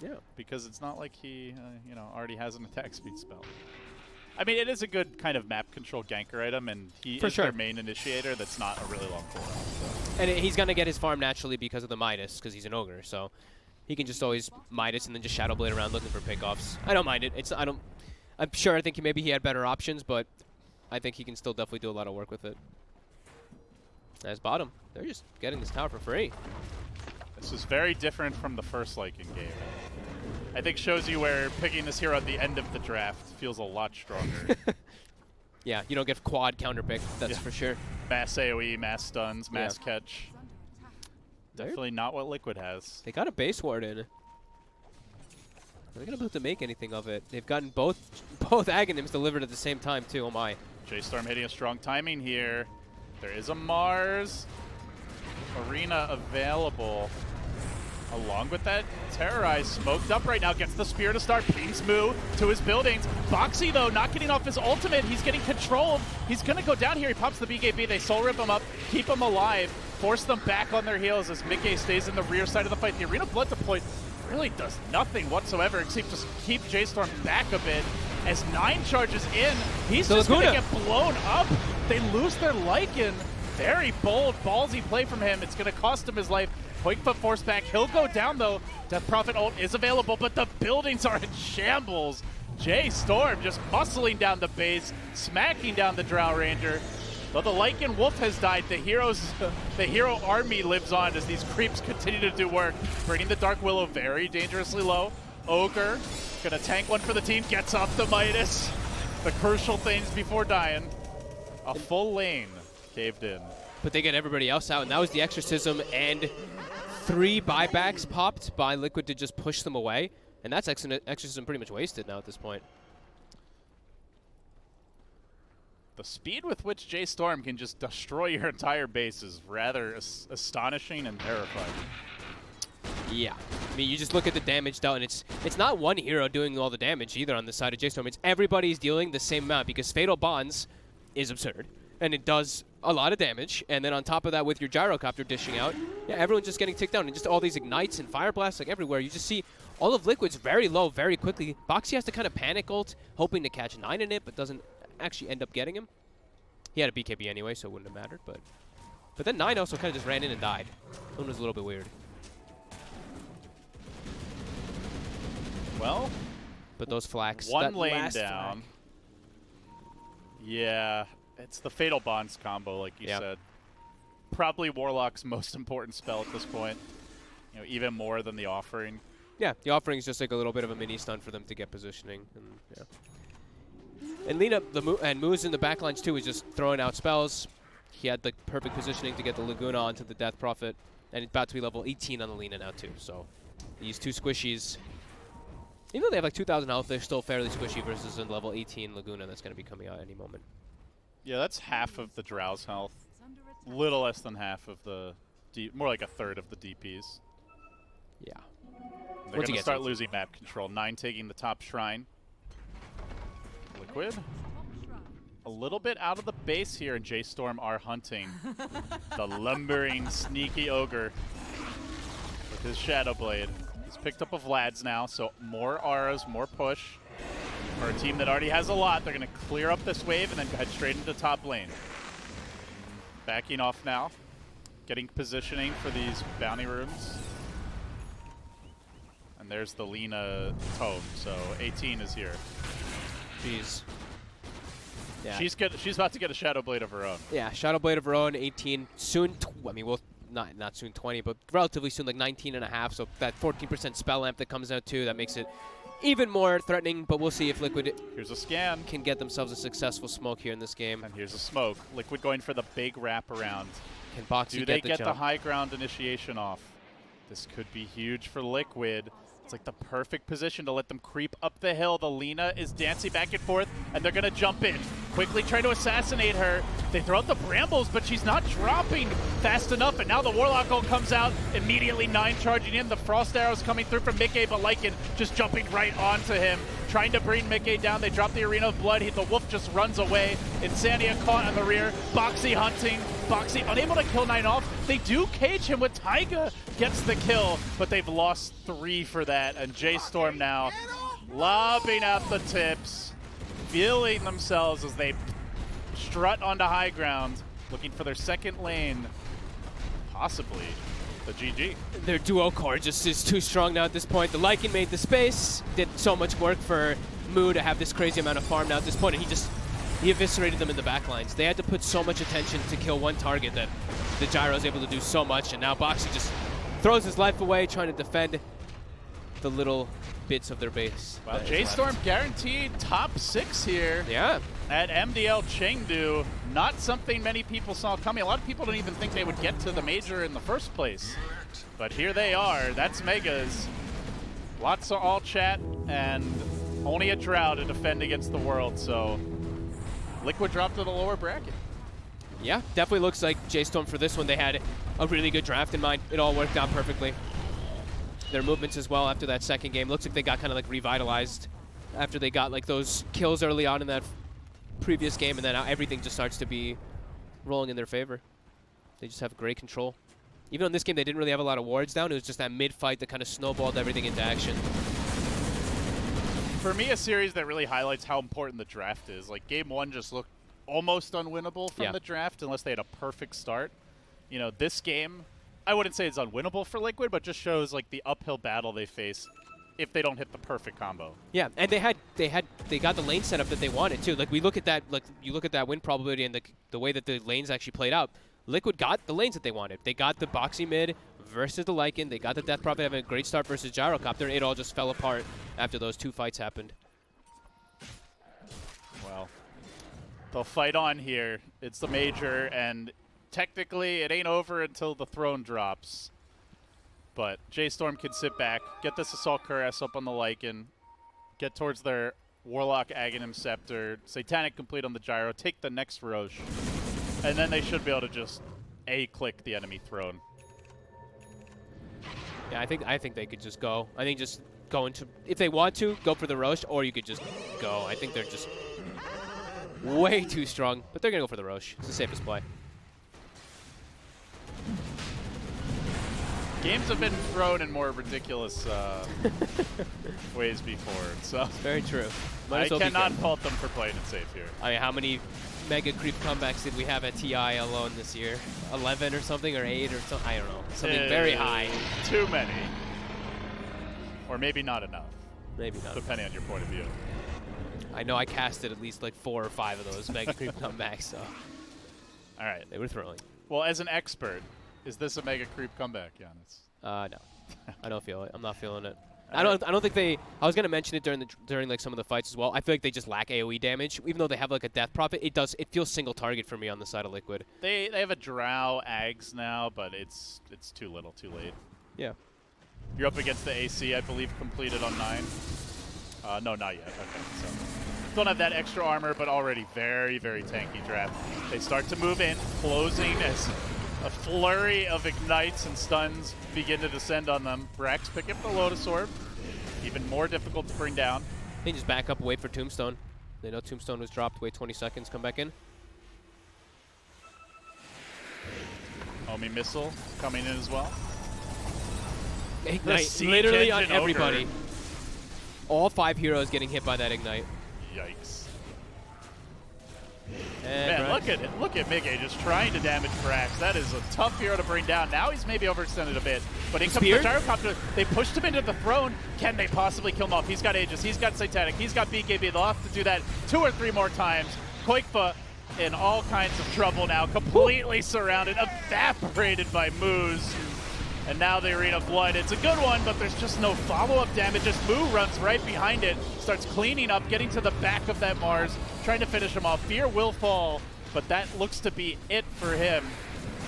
Yeah. Because it's not like he, already has an attack speed spell. I mean, it is a good kind of map control ganker item, and he is their main initiator that's not a really long cooldown. So. And he's going to get his farm naturally because of the Midas, because he's an ogre, so he can just always Midas and then just Shadow Blade around looking for pickoffs. I don't mind it. I'm sure I think maybe he had better options, but I think he can still definitely do a lot of work with it. As bottom, they're just getting this tower for free. This is very different from the first Lycan game. I think shows you where picking this hero at the end of the draft feels a lot stronger. Yeah, you don't get quad counter pick, that's for sure. Mass AoE, mass stuns, mass catch. Definitely not what Liquid has. They got a base ward in. Are they going to be able to make anything of it? They've gotten both Aghanims delivered at the same time, too. Oh, my. J.Storm hitting a strong timing here. There is a Mars Arena available. Along with that, Terrorize smoked up right now, gets the spear to start, pings Moo to his buildings. Boxy, though, not getting off his ultimate. He's getting controlled. He's going to go down here. He pops the BKB. They soul rip him up, keep him alive, force them back on their heels as Mickey stays in the rear side of the fight. The Arena Blood Deploy really does nothing whatsoever except just keep J.Storm back a bit. As 9 charges in, he's just going to get blown up. They lose their Lycan. Very bold, ballsy play from him. It's going to cost him his life. Quick foot force back. He'll go down, though. Death Prophet ult is available, but the buildings are in shambles. J.Storm just muscling down the base, smacking down the Drow Ranger. Though the Lycan Wolf has died, the hero army lives on as these creeps continue to do work. Bringing the Dark Willow very dangerously low. Ogre gonna tank one for the team, gets off the Midas. the crucial things before dying. A full lane caved in. But they get everybody else out, and that was the Exorcism, and 3 buybacks popped by Liquid to just push them away. And that's Exorcism pretty much wasted now at this point. The speed with which J.Storm can just destroy your entire base is rather astonishing and terrifying. Yeah. I mean, you just look at the damage dealt, and it's not one hero doing all the damage either on the side of J.Storm. It's everybody's dealing the same amount, because Fatal Bonds is absurd, and it does a lot of damage. And then on top of that, with your Gyrocopter dishing out, yeah, everyone's just getting ticked down, and just all these ignites and fire blasts like everywhere. You just see all of Liquid's very low very quickly. Boxy has to kind of panic ult, hoping to catch 9 in it, but doesn't actually end up getting him. He had a BKB anyway, so it wouldn't have mattered. But then 9 also kind of just ran in and died. That was a little bit weird. Well, but those flags. One lane down. Yeah, it's the Fatal Bonds combo, like you said. Probably Warlock's most important spell at this point. You know, even more than the Offering. Yeah, the Offering is just like a little bit of a mini stun for them to get positioning. And, yeah. And Lina and Moose in the backlines too is just throwing out spells. He had the perfect positioning to get the Laguna onto the Death Prophet, and it's about to be level 18 on the Lina now too. So these 2 squishies, even though they have like 2,000 health, they're still fairly squishy versus a level 18 Laguna that's going to be coming out any moment. Yeah, that's half of the Drow's health. Little less than half of the, more like a third of the DPs. Yeah. They're going to start losing map control. 9 taking the top shrine. Liquid. A little bit out of the base here, and J.Storm are hunting the lumbering, sneaky ogre with his Shadow Blade. He's picked up a Vlad's now, so more auras, more push. For a team that already has a lot, they're going to clear up this wave and then head straight into top lane. Backing off now. Getting positioning for these bounty rooms. And there's the Lina tome, so 18 is here. Jeez. Yeah. She's about to get a Shadow Blade of her own. Yeah, Shadow Blade of her own, 18. Soon, I mean, well, not soon 20, but relatively soon, like 19 and a half. So that 14% spell amp that comes out too, that makes it even more threatening. But we'll see if Liquid here's a scan can get themselves a successful smoke here in this game. And here's a smoke. Liquid going for the big wrap around. Can Boxy Do they get the high ground initiation off? This could be huge for Liquid. It's like the perfect position to let them creep up the hill. The Lina is dancing back and forth, and they're going to jump in. Quickly trying to assassinate her. They throw out the brambles, but she's not dropping fast enough, and now the Warlock ult comes out. Immediately 9 charging in. The Frost Arrows coming through from Mickey, but Lycan just jumping right onto him. Trying to bring Mickey down. They drop the Arena of Blood. The Wolf just runs away. Insania caught in the rear. Boxy hunting. Boxy unable to kill 9 off. They do cage him with Taiga. Gets the kill, but they've lost 3 for that. And J.Storm now lobbing out the tips. Feeling themselves as they strut onto high ground. Looking for their second lane. Possibly the GG. Their duo core just is too strong now at this point. The Lycan made the space, did so much work for Moo to have this crazy amount of farm now at this point, and he eviscerated them in the backlines. They had to put so much attention to kill one target that the Gyro is able to do so much, and now Boxy just throws his life away trying to defend the little bits of their base. Well, J.Storm guaranteed top 6 here. Yeah. At MDL Chengdu. Not something many people saw coming. A lot of people didn't even think they would get to the major in the first place. But here they are. That's Megas. Lots of all chat and only a Drow to defend against the world. So Liquid dropped to the lower bracket. Yeah, definitely looks like J.Storm for this one. They had a really good draft in mind. It all worked out perfectly. Their movements as well after that second game. Looks like they got kind of like revitalized after they got like those kills early on in that previous game, and then now everything just starts to be rolling in their favor. They just have great control. Even in this game, they didn't really have a lot of wards down. It was just that mid-fight that kind of snowballed everything into action. For me, a series that really highlights how important the draft is. Like, Game 1 just looked almost unwinnable from the draft unless they had a perfect start. You know, this game, I wouldn't say it's unwinnable for Liquid, but just shows like the uphill battle they face if they don't hit the perfect combo. Yeah, and they got the lane setup that they wanted too. Like we look at that, like you look at that win probability and the way that the lanes actually played out. Liquid got the lanes that they wanted. They got the Boxy mid versus the Lycan. They got the Death Prophet having a great start versus Gyrocopter. It all just fell apart after those 2 fights happened. Well, They'll fight on here. It's the major, and technically it ain't over until the throne drops. But J.Storm can sit back, get this Assault Cuirass up on the Lycan, get towards their Warlock Aghanim Scepter, Satanic complete on the Gyro, take the next Roche, and then they should be able to just A-click the enemy throne. Yeah, I think they could just go. I think just go into, if they want to, go for the Roche, or you could just go. I think they're just way too strong, but they're going to go for the Roche. It's the safest play. Games have been thrown in more ridiculous ways before, so Very true. I cannot fault them for playing it safe here. I mean, how many mega creep comebacks did we have at TI alone this year? 11 or something, or 8 or something? I don't know. Something very high. Too many. Or maybe not enough, Maybe not. depending on your point of view. I know I casted at least like 4 or 5 of those mega creep comebacks, so All right. they were thrilling. Well, as an expert, is this a mega creep comeback, Giannis? No, I don't feel it. I'm not feeling it. I don't think they. I was gonna mention it during like some of the fights as well. I feel like they just lack AOE damage, even though they have like a death prophet. It feels single target for me on the side of Liquid. They have a Drow Ags now, but it's too little, too late. Yeah. You're up against the AC, I believe, completed on 9. No, not yet. Okay, so don't have that extra armor, but already very, very tanky draft. They start to move in, closing as a flurry of ignites and stuns begin to descend on them. Brax pick up the Lotus Orb, even more difficult to bring down. They just back up, wait for Tombstone. They know Tombstone was dropped. Wait 20 seconds, come back in. Omi Missile coming in as well. Ignite, siege literally on engine everybody. over. All 5 heroes getting hit by that Ignite. Yikes. And Man, look at Miggy just trying to damage Brax. That is a tough hero to bring down. Now he's maybe overextended a bit. But in comes the Gyrocopter. They pushed him into the throne. Can they possibly kill him off? He's got Aegis. He's got Satanic. He's got BKB. They'll have to do that 2 or 3 more times. Koikfa in all kinds of trouble now. Completely surrounded. Evaporated by Moose. And now the Arena of Blood. It's a good one, but there's just no follow-up damage. Just Moo runs right behind it. Starts cleaning up, getting to the back of that Mars. Trying to finish him off. Fear will fall. But that looks to be it for him.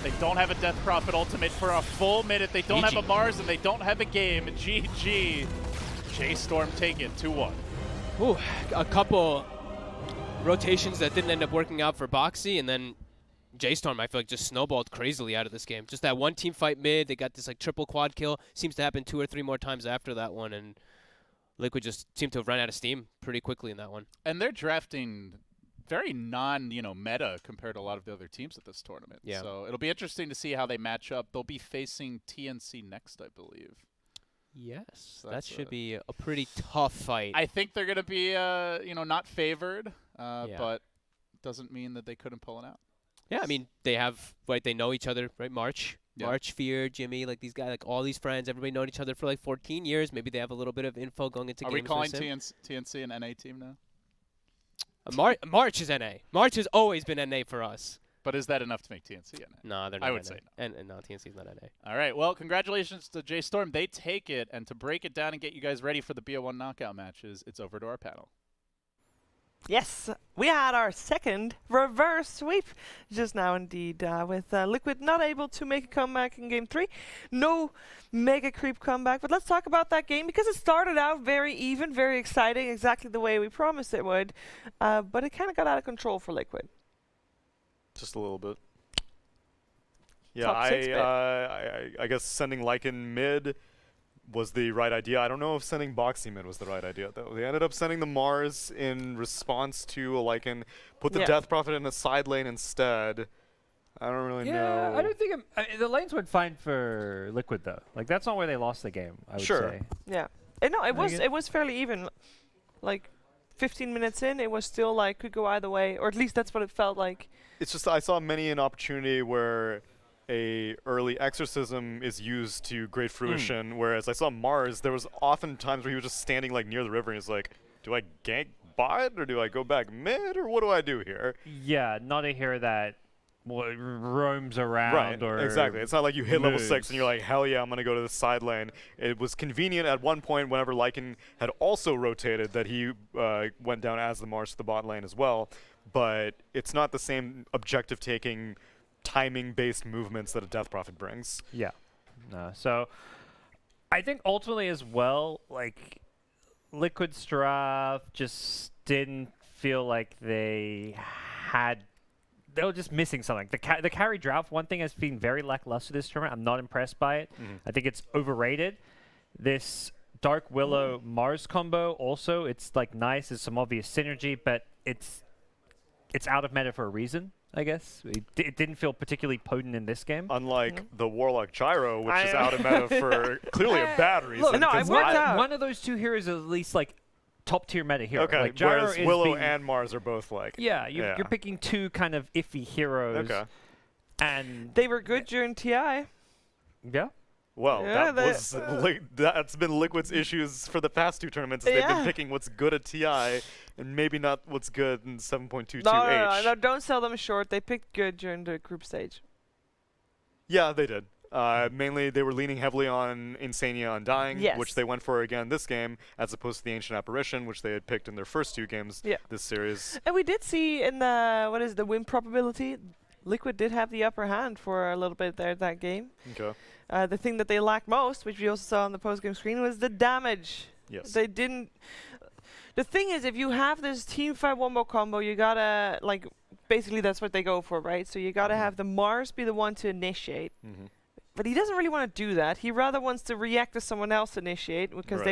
They don't have a Death Prophet ultimate for a full minute. They don't have a Mars, and they don't have a game. GG. J.Storm take it 2-1. Ooh, a couple rotations that didn't end up working out for Boxy, and then J.Storm, I feel like, just snowballed crazily out of this game. Just that one team fight mid, they got this like triple quad kill. Seems to happen 2 or 3 more times after that one, and Liquid just seemed to have run out of steam pretty quickly in that one. And they're drafting very meta compared to a lot of the other teams at this tournament. Yeah. So it'll be interesting to see how they match up. They'll be facing TNC next, I believe. Yes, So that that's should be a pretty tough fight. I think they're going to be, not favored, but doesn't mean that they couldn't pull it out. Yeah, I mean, they have, right, they know each other, right? March, Fear, Jimmy, like these guys, like all these friends, everybody known each other for like 14 years. Maybe they have a little bit of info going into games. Are we calling TNC an NA team now? March is NA. March has always been NA for us. But is that enough to make TNC NA? No, they're not. I would NA. say no. And no, TNC's not NA. All right, well, congratulations to J.Storm. They take it, and to break it down and get you guys ready for the BO1 knockout matches, it's over to our panel. Yes, we had our second reverse sweep just now indeed, with Liquid not able to make a comeback in Game 3. No mega creep comeback, but let's talk about that game because it started out very even, very exciting, exactly the way we promised it would, but it kind of got out of control for Liquid. Just a little bit. Yeah, Top 6 bit. I guess sending Lycan mid was the right idea. I don't know if sending Boxy mid was the right idea, though. They ended up sending the Mars in response to a Lycan, put the Death Prophet in a side lane instead. I don't really know. Yeah, I don't think the lanes went fine for Liquid, though. Like, that's not where they lost the game, I would say. Yeah. No, it was fairly even. Like, 15 minutes in, it was still like, could go either way, or at least that's what it felt like. It's just I saw many an opportunity where a early exorcism is used to great fruition, whereas I saw Mars, there was often times where he was just standing like near the river and he's like, do I gank bot or do I go back mid or what do I do here? Yeah, not a hero that roams around right, or exactly. It's not like you hit level moves. 6 and you're like, hell yeah, I'm going to go to the side lane. It was convenient at one point whenever Lycan had also rotated that he went down as the Mars to the bot lane as well. but it's not the same objective-taking, timing-based movements that a Death Prophet brings. Yeah. No. So I think ultimately as well, like Liquid Strav just didn't feel like they were just missing something. The carry draft, one thing has been very lackluster this tournament. I'm not impressed by it. I think it's overrated. This Dark Willow Mars combo also, it's like nice. There's some obvious synergy, but it's out of meta for a reason, I guess. It didn't feel particularly potent in this game. Unlike the Warlock Gyro, which is out of meta for clearly a bad reason. Look, no, I 'cause worked out. One of those two heroes is at least like top tier meta hero. Okay, Like Gyro whereas is Willow being- and Mars are both like... Yeah, you're picking two kind of iffy heroes. Okay. And They were good during TI. yeah. Well, Yeah, that's been Liquid's issues for the past two tournaments. They've been Yeah. picking what's good at TI and maybe not what's good in 7.22H. No, don't sell them short. They picked good during the group stage. Yeah, they did. Mainly, they were leaning heavily on Insania Undying, Yes. which they went for again this game, as opposed to the Ancient Apparition, which they had picked in their first two games this series. And we did see in the win probability, Liquid did have the upper hand for a little bit there that game. Okay. The thing that they lacked most, which we also saw on the post-game screen, was the damage. Yes. They didn't... The thing is, if you have this team fight wombo combo, you gotta, like, basically that's what they go for, right? So you gotta have the Mars be the one to initiate. But he doesn't really want to do that. He rather wants to react to someone else initiate, because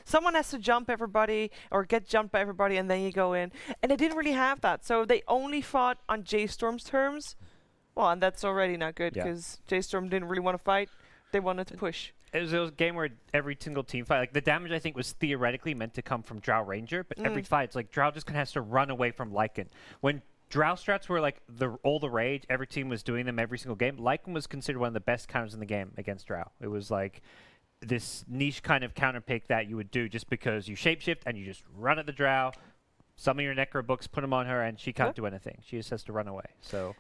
someone has to jump everybody or get jumped by everybody, and then you go in. And they didn't really have that, so they only fought on J.Storm's terms. Well, and that's already not good, because J.Storm didn't really want to fight. They wanted to push. It was a game where every single team fight, like the damage I think was theoretically meant to come from Drow Ranger, but every fight it's like Drow just kind of has to run away from Lycan. When Drow strats were like all the rage, every team was doing them every single game. Lycan was considered one of the best counters in the game against Drow. It was like this niche kind of counter pick that you would do just because you shapeshift and you just run at the Drow, summon your Necro books, put them on her, and she can't do anything. She just has to run away. So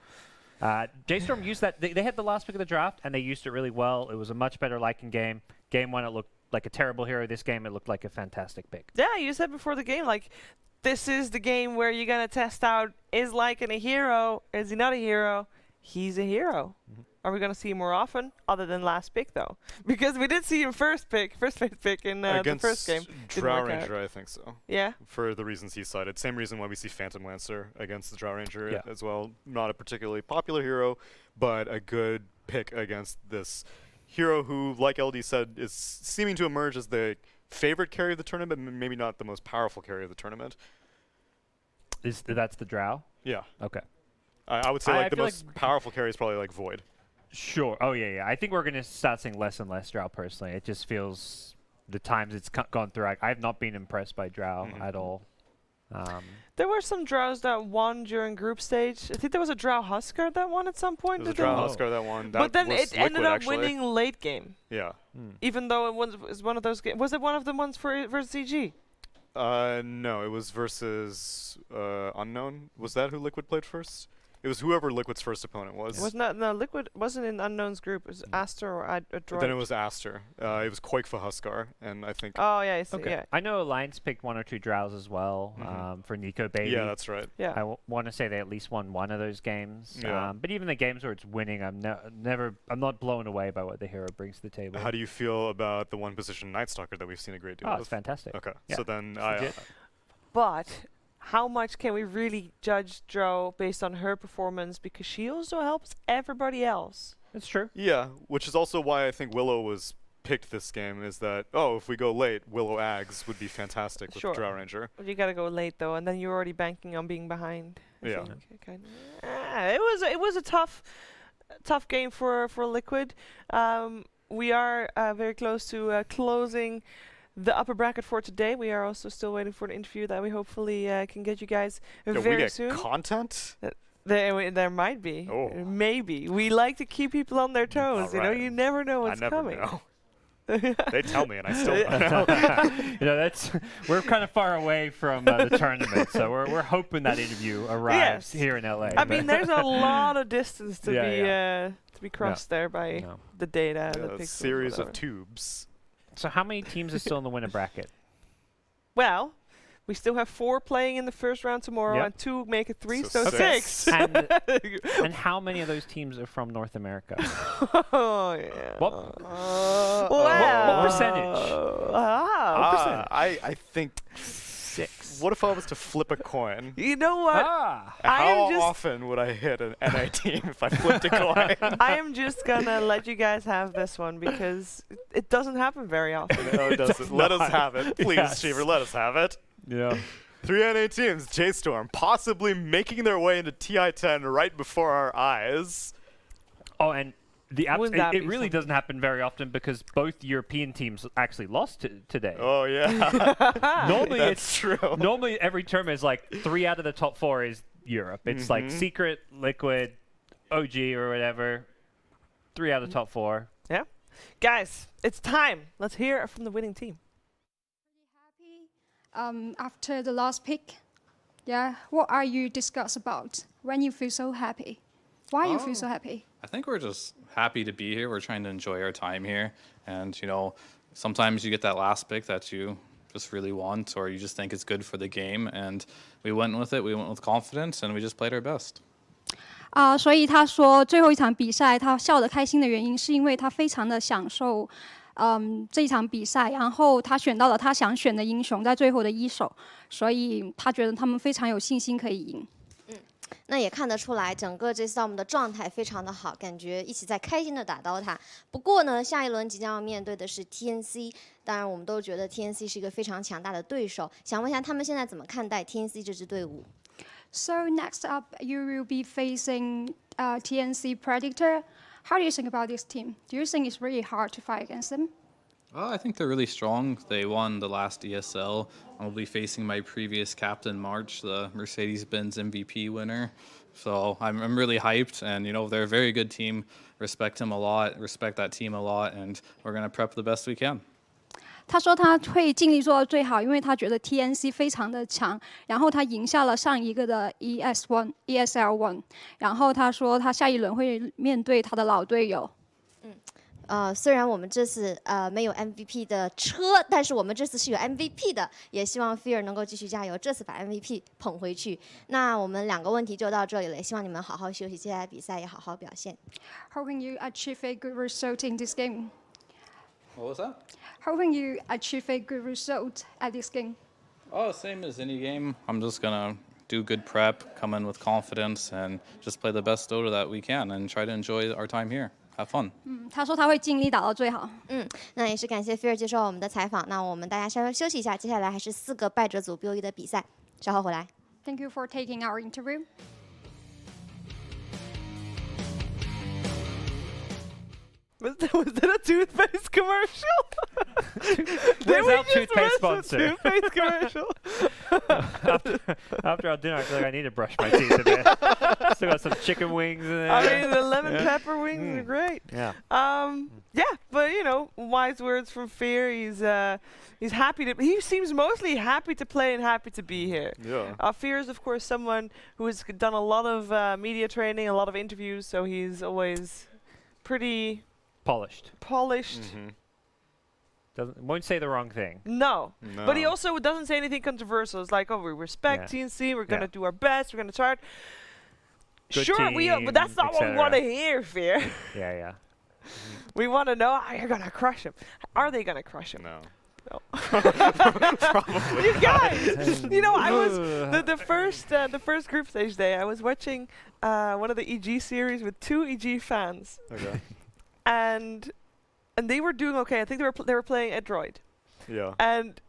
J.Storm used that. They had the last pick of the draft, and they used it really well. It was a much better Lycan game. Game one, it looked like a terrible hero. This game, it looked like a fantastic pick. Yeah, you said before the game, like, this is the game where you're going to test out, is Lycan a hero? Is he not a hero? He's a hero. Are we going to see him more often, other than last pick, though? Because we did see him first place pick in the first game. Drow Ranger, I think so. Yeah. For the reasons he cited. Same reason why we see Phantom Lancer against the Drow Ranger as well. Not a particularly popular hero, but a good pick against this hero who, like LD said, is seeming to emerge as the favorite carry of the tournament, maybe not the most powerful carry of the tournament. That's the Drow? Yeah. Okay. I would say the most powerful carry is probably like Void. Sure. Oh, yeah. I think we're going to start seeing less and less Drow, personally. It just feels the times it's gone through. I have not been impressed by Drow at all. There were some Drows that won during group stage. I think there was a Drow Huskar that won at some point. There was a Drow Huskar that won. But then it ended up actually. winning late game. Yeah. Even though it was one of those games. Was it one of the ones versus CG? No, it was versus Unknown. Was that who Liquid played first? It was whoever Liquid's first opponent was. It was not. No, Liquid wasn't in Unknown's group. It was Aster or Droid. Then it was Aster. It was Quake for Huskar, and I think. Oh yeah, I see, Okay. yeah. I know Alliance picked one or two Drows as well for Nico Baby. Yeah, that's right. Yeah. I want to say they at least won one of those games. Yeah. But even the games where it's winning, I'm not blown away by what the hero brings to the table. How do you feel about the one position Night Stalker that we've seen a great deal Oh, of? it's fantastic. Okay, Yeah. so then But how much can we really judge Drow based on her performance? Because she also helps everybody else. It's true. yeah, which is also why I think Willow was picked this game. Is that if we go late, Willow Ags would be fantastic with Sure. Drow Ranger. But you gotta go late though, and then you're already banking on being behind. I Yeah. think. It was a tough game for Liquid. We are very close to closing the upper bracket for today. We are also still waiting for an interview that we hopefully can get you guys we very get soon. content. There might be. Oh. Maybe. We like to keep people on their toes. Alright. You never know what's I never coming. know. They tell me, and I still don't know. We're kind of far away from the tournament, so we're hoping that interview arrives here in LA. I mean, there's a lot of distance to be Yeah. crossed there by the data, the A pixels, series whatever. of tubes. So how many teams are still in the winner bracket? Well, We still have 4 playing in the first round tomorrow, Yep. and 2 make it 3, So so six. 6. And how many of those teams are from North America? Oh, yeah. What Wow. percentage? I think 6. What if I was to flip a coin? You know what? Ah. I am How just- often would I hit an NA team if I flipped a coin? I am just gonna let you guys have this one because it doesn't happen very often. No, it doesn't. Let us have it. Please, Yes. Cheever, let us have it. Yeah. 3 NA teams, J.Storm, possibly making their way into TI-10 right before our eyes. Oh, and Wouldn't that it be really something? doesn't happen very often because both European teams actually lost today. Oh, yeah. Normally, That's true. Normally every term is like 3 out of the top 4 is Europe. It's like Secret, Liquid, OG or whatever. 3 out of the top 4. Yeah, guys, it's time. Let's hear it from the winning team. Happy after the last pick. Yeah, what are you discuss about when you feel so happy? Why you feel so happy? I think we're just happy to be here. We're trying to enjoy our time here. And, you know, sometimes you get that last pick that you just really want or you just think is good for the game. And we went with it. We went with confidence and we just played our best. 所以他说最后一场比赛他笑得开心的原因是因为他非常的享受这一场比赛，然后他选到了他想选的英雄在最后的1手，所以他觉得他们非常有信心可以赢。那也看得出来，整个J.Storm的状态非常的好，感觉一起在开心的打DOTA。不过呢，下一轮即将要面对的是 TNC， 当然我们都觉得 TNC 是一个非常强大的对手。想问一下，他们现在怎么看待 TNC 这支队伍？ So next up, you will be facing TNC Predator. How do you think about this team? Do you think it's really hard to fight against them? I think they're really strong. They won the last ESL. I'll be facing my previous captain, March, the Mercedes-Benz MVP winner. So I'm really hyped, and you know they're a very good team. Respect him a lot, respect that team a lot, and we're gonna prep the best we can. 他说他会尽力做到最好，因为他觉得 TNC 非常的强，然后他赢下了上一个的 ESL1，然后他说他下一轮会面对他的老队友。虽然我们这次没有 MVP 的车，但是我们这次是有 MVP 的，也希望 Fear 能够继续加油，这次把 MVP 捧回去。那我们2个问题就到这里了，希望你们好好休息，接下来比赛也好好表现。 How can you achieve a good result in this game? What was that? How can you achieve a good result at this game? Oh, same as any game. I'm just gonna do good prep, come in with confidence, and just play the best Dota that we can, and try to enjoy our time here. Have fun. 他说他会尽力打到最好。那也是感谢 Fear 接受我们的采访。那我们大家稍微休息一下，接下来还是4个败者组 BOE 的比赛，稍后回来。 Thank you for taking our interview. Was that a toothpaste commercial? Where's our toothpaste miss a sponsor? Toothpaste commercial. After our dinner, I feel like I need to brush my teeth a bit. Still got some chicken wings in there. I mean, the lemon Yeah. pepper wings are great. Yeah. Yeah, but you know, wise words from Fear. He's happy to. He seems mostly happy to play and happy to be here. Yeah. Fear is, of course, someone who has done a lot of media training, a lot of interviews, so he's always pretty Polished. polished. Won't say the wrong thing. No. But he No. also doesn't say anything controversial. It's like, oh, we respect Yeah. TNC. We're gonna Yeah. do our best. We're gonna try it. Good Sure, but that's team, not what we want to etc. hear, Fear. Yeah, yeah. We want to know how you're gonna crush him. Are they gonna crush him? No. You guys, you know, I was the first group stage day. I was watching one of the EG series with 2 EG fans, Okay. and they were doing okay. I think they were playing Adroid, Yeah. and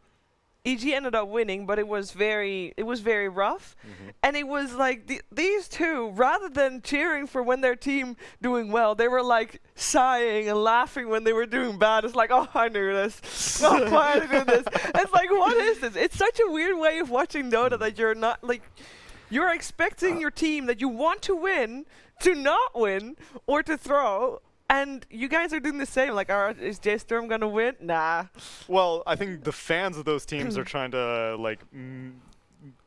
EG ended up winning, but it was very rough, and it was like these 2, rather than cheering for when their team doing well, they were like sighing and laughing when they were doing bad. It's like, oh, I knew this. Oh, why did I do this? It's like, what is this? It's such a weird way of watching Dota that you're not like, you're expecting your team that you want to win to not win or to throw. And you guys are doing the same. Like, is J.Storm gonna win? Nah. Well, I think the fans of those teams are trying to like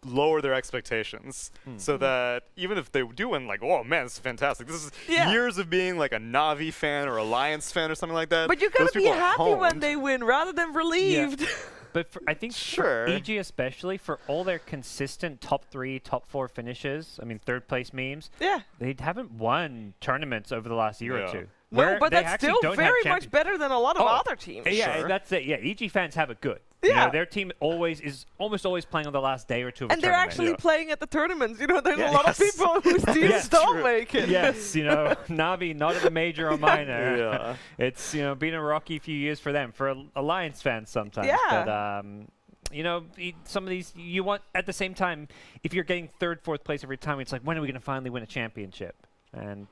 lower their expectations so that even if they do win, like, oh man, this is fantastic. This is Yeah. years of being like a Navi fan or Alliance fan or something like that. But you Those gotta be people are happy when honed. they win rather than relieved. But I think Sure. for EG especially, for all their consistent top 3, top 4 finishes, I mean, third place memes, Yeah. they haven't won tournaments over the last year or Yeah. two. No, where but they that's actually still don't have very much champions. better than a lot of Oh, other teams. Yeah, Sure. that's it. Yeah, EG fans have it good. You Yeah. know, their team is almost always playing on the last day or two of And a they're tournament. actually Yeah. playing at the tournaments. You know, there's Yeah. a lot of Yes. people whose teams Yes, don't true. make it. Yes, you know, Navi not at the major or minor. Yeah. It's, you know, been a rocky few years for them, for Alliance fans sometimes. Yeah. But, you know, some of these, you want, at the same time, if you're getting third, fourth place every time, it's like, when are we going to finally win a championship? And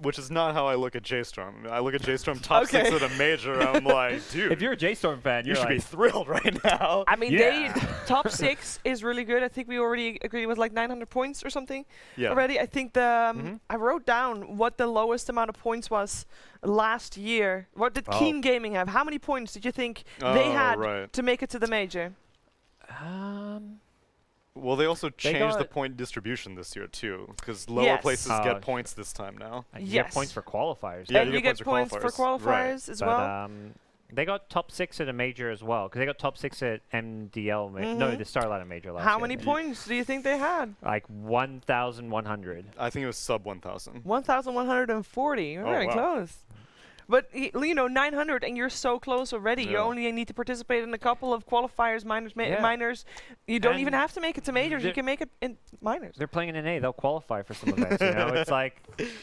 Which is not how I look at J.Storm. I look at J.Storm top Okay. 6 at a major. I'm like, dude, if you're a J.Storm fan, you you're should be like, thrilled right now. I mean, Yeah. they top 6 is really good. I think we already agreed it was like 900 points or something Yeah. already. I think the I wrote down what the lowest amount of points was last year. What did Oh. Keen Gaming have? How many points did you think they Oh, had right. to make it to the major? Well, they also changed the got- point distribution this year too, because lower Yes. places Oh, get points this time now. you get Yes. points for qualifiers. Yeah, and you you get get points points for for qualifiers. Right. qualifiers as But well. they got top 6 at a major as well, because they got top 6 at MDL. No, Mhm. the Starlighter major last How year. many points do you think they had? Like 1,100. I think it was sub 1,000. 1,140. You're Oh, very wow. close. But you know, 900, and you're so close already. You Yeah. only need to participate in a couple of qualifiers, Yeah. minors. You don't And even have to make it to majors. You the- can make it in minors. They're playing in an A. They'll qualify for some events. You know, it's like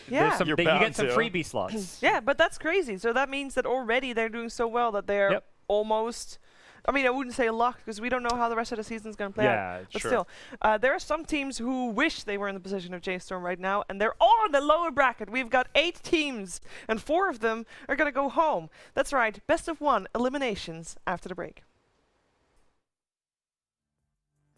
Yeah. there's some, You're you bound get some to. freebie slots. Yeah, but that's crazy. So that means that already they're doing so well that they're Yep. almost. I mean, I wouldn't say locked because we don't know how the rest of the season's going to play out. Yeah, But sure. still, there are some teams who wish they were in the position of J.Storm right now, and they're all in the lower bracket. We've got 8 teams, and 4 of them are going to go home. That's right, best of 1 eliminations after the break.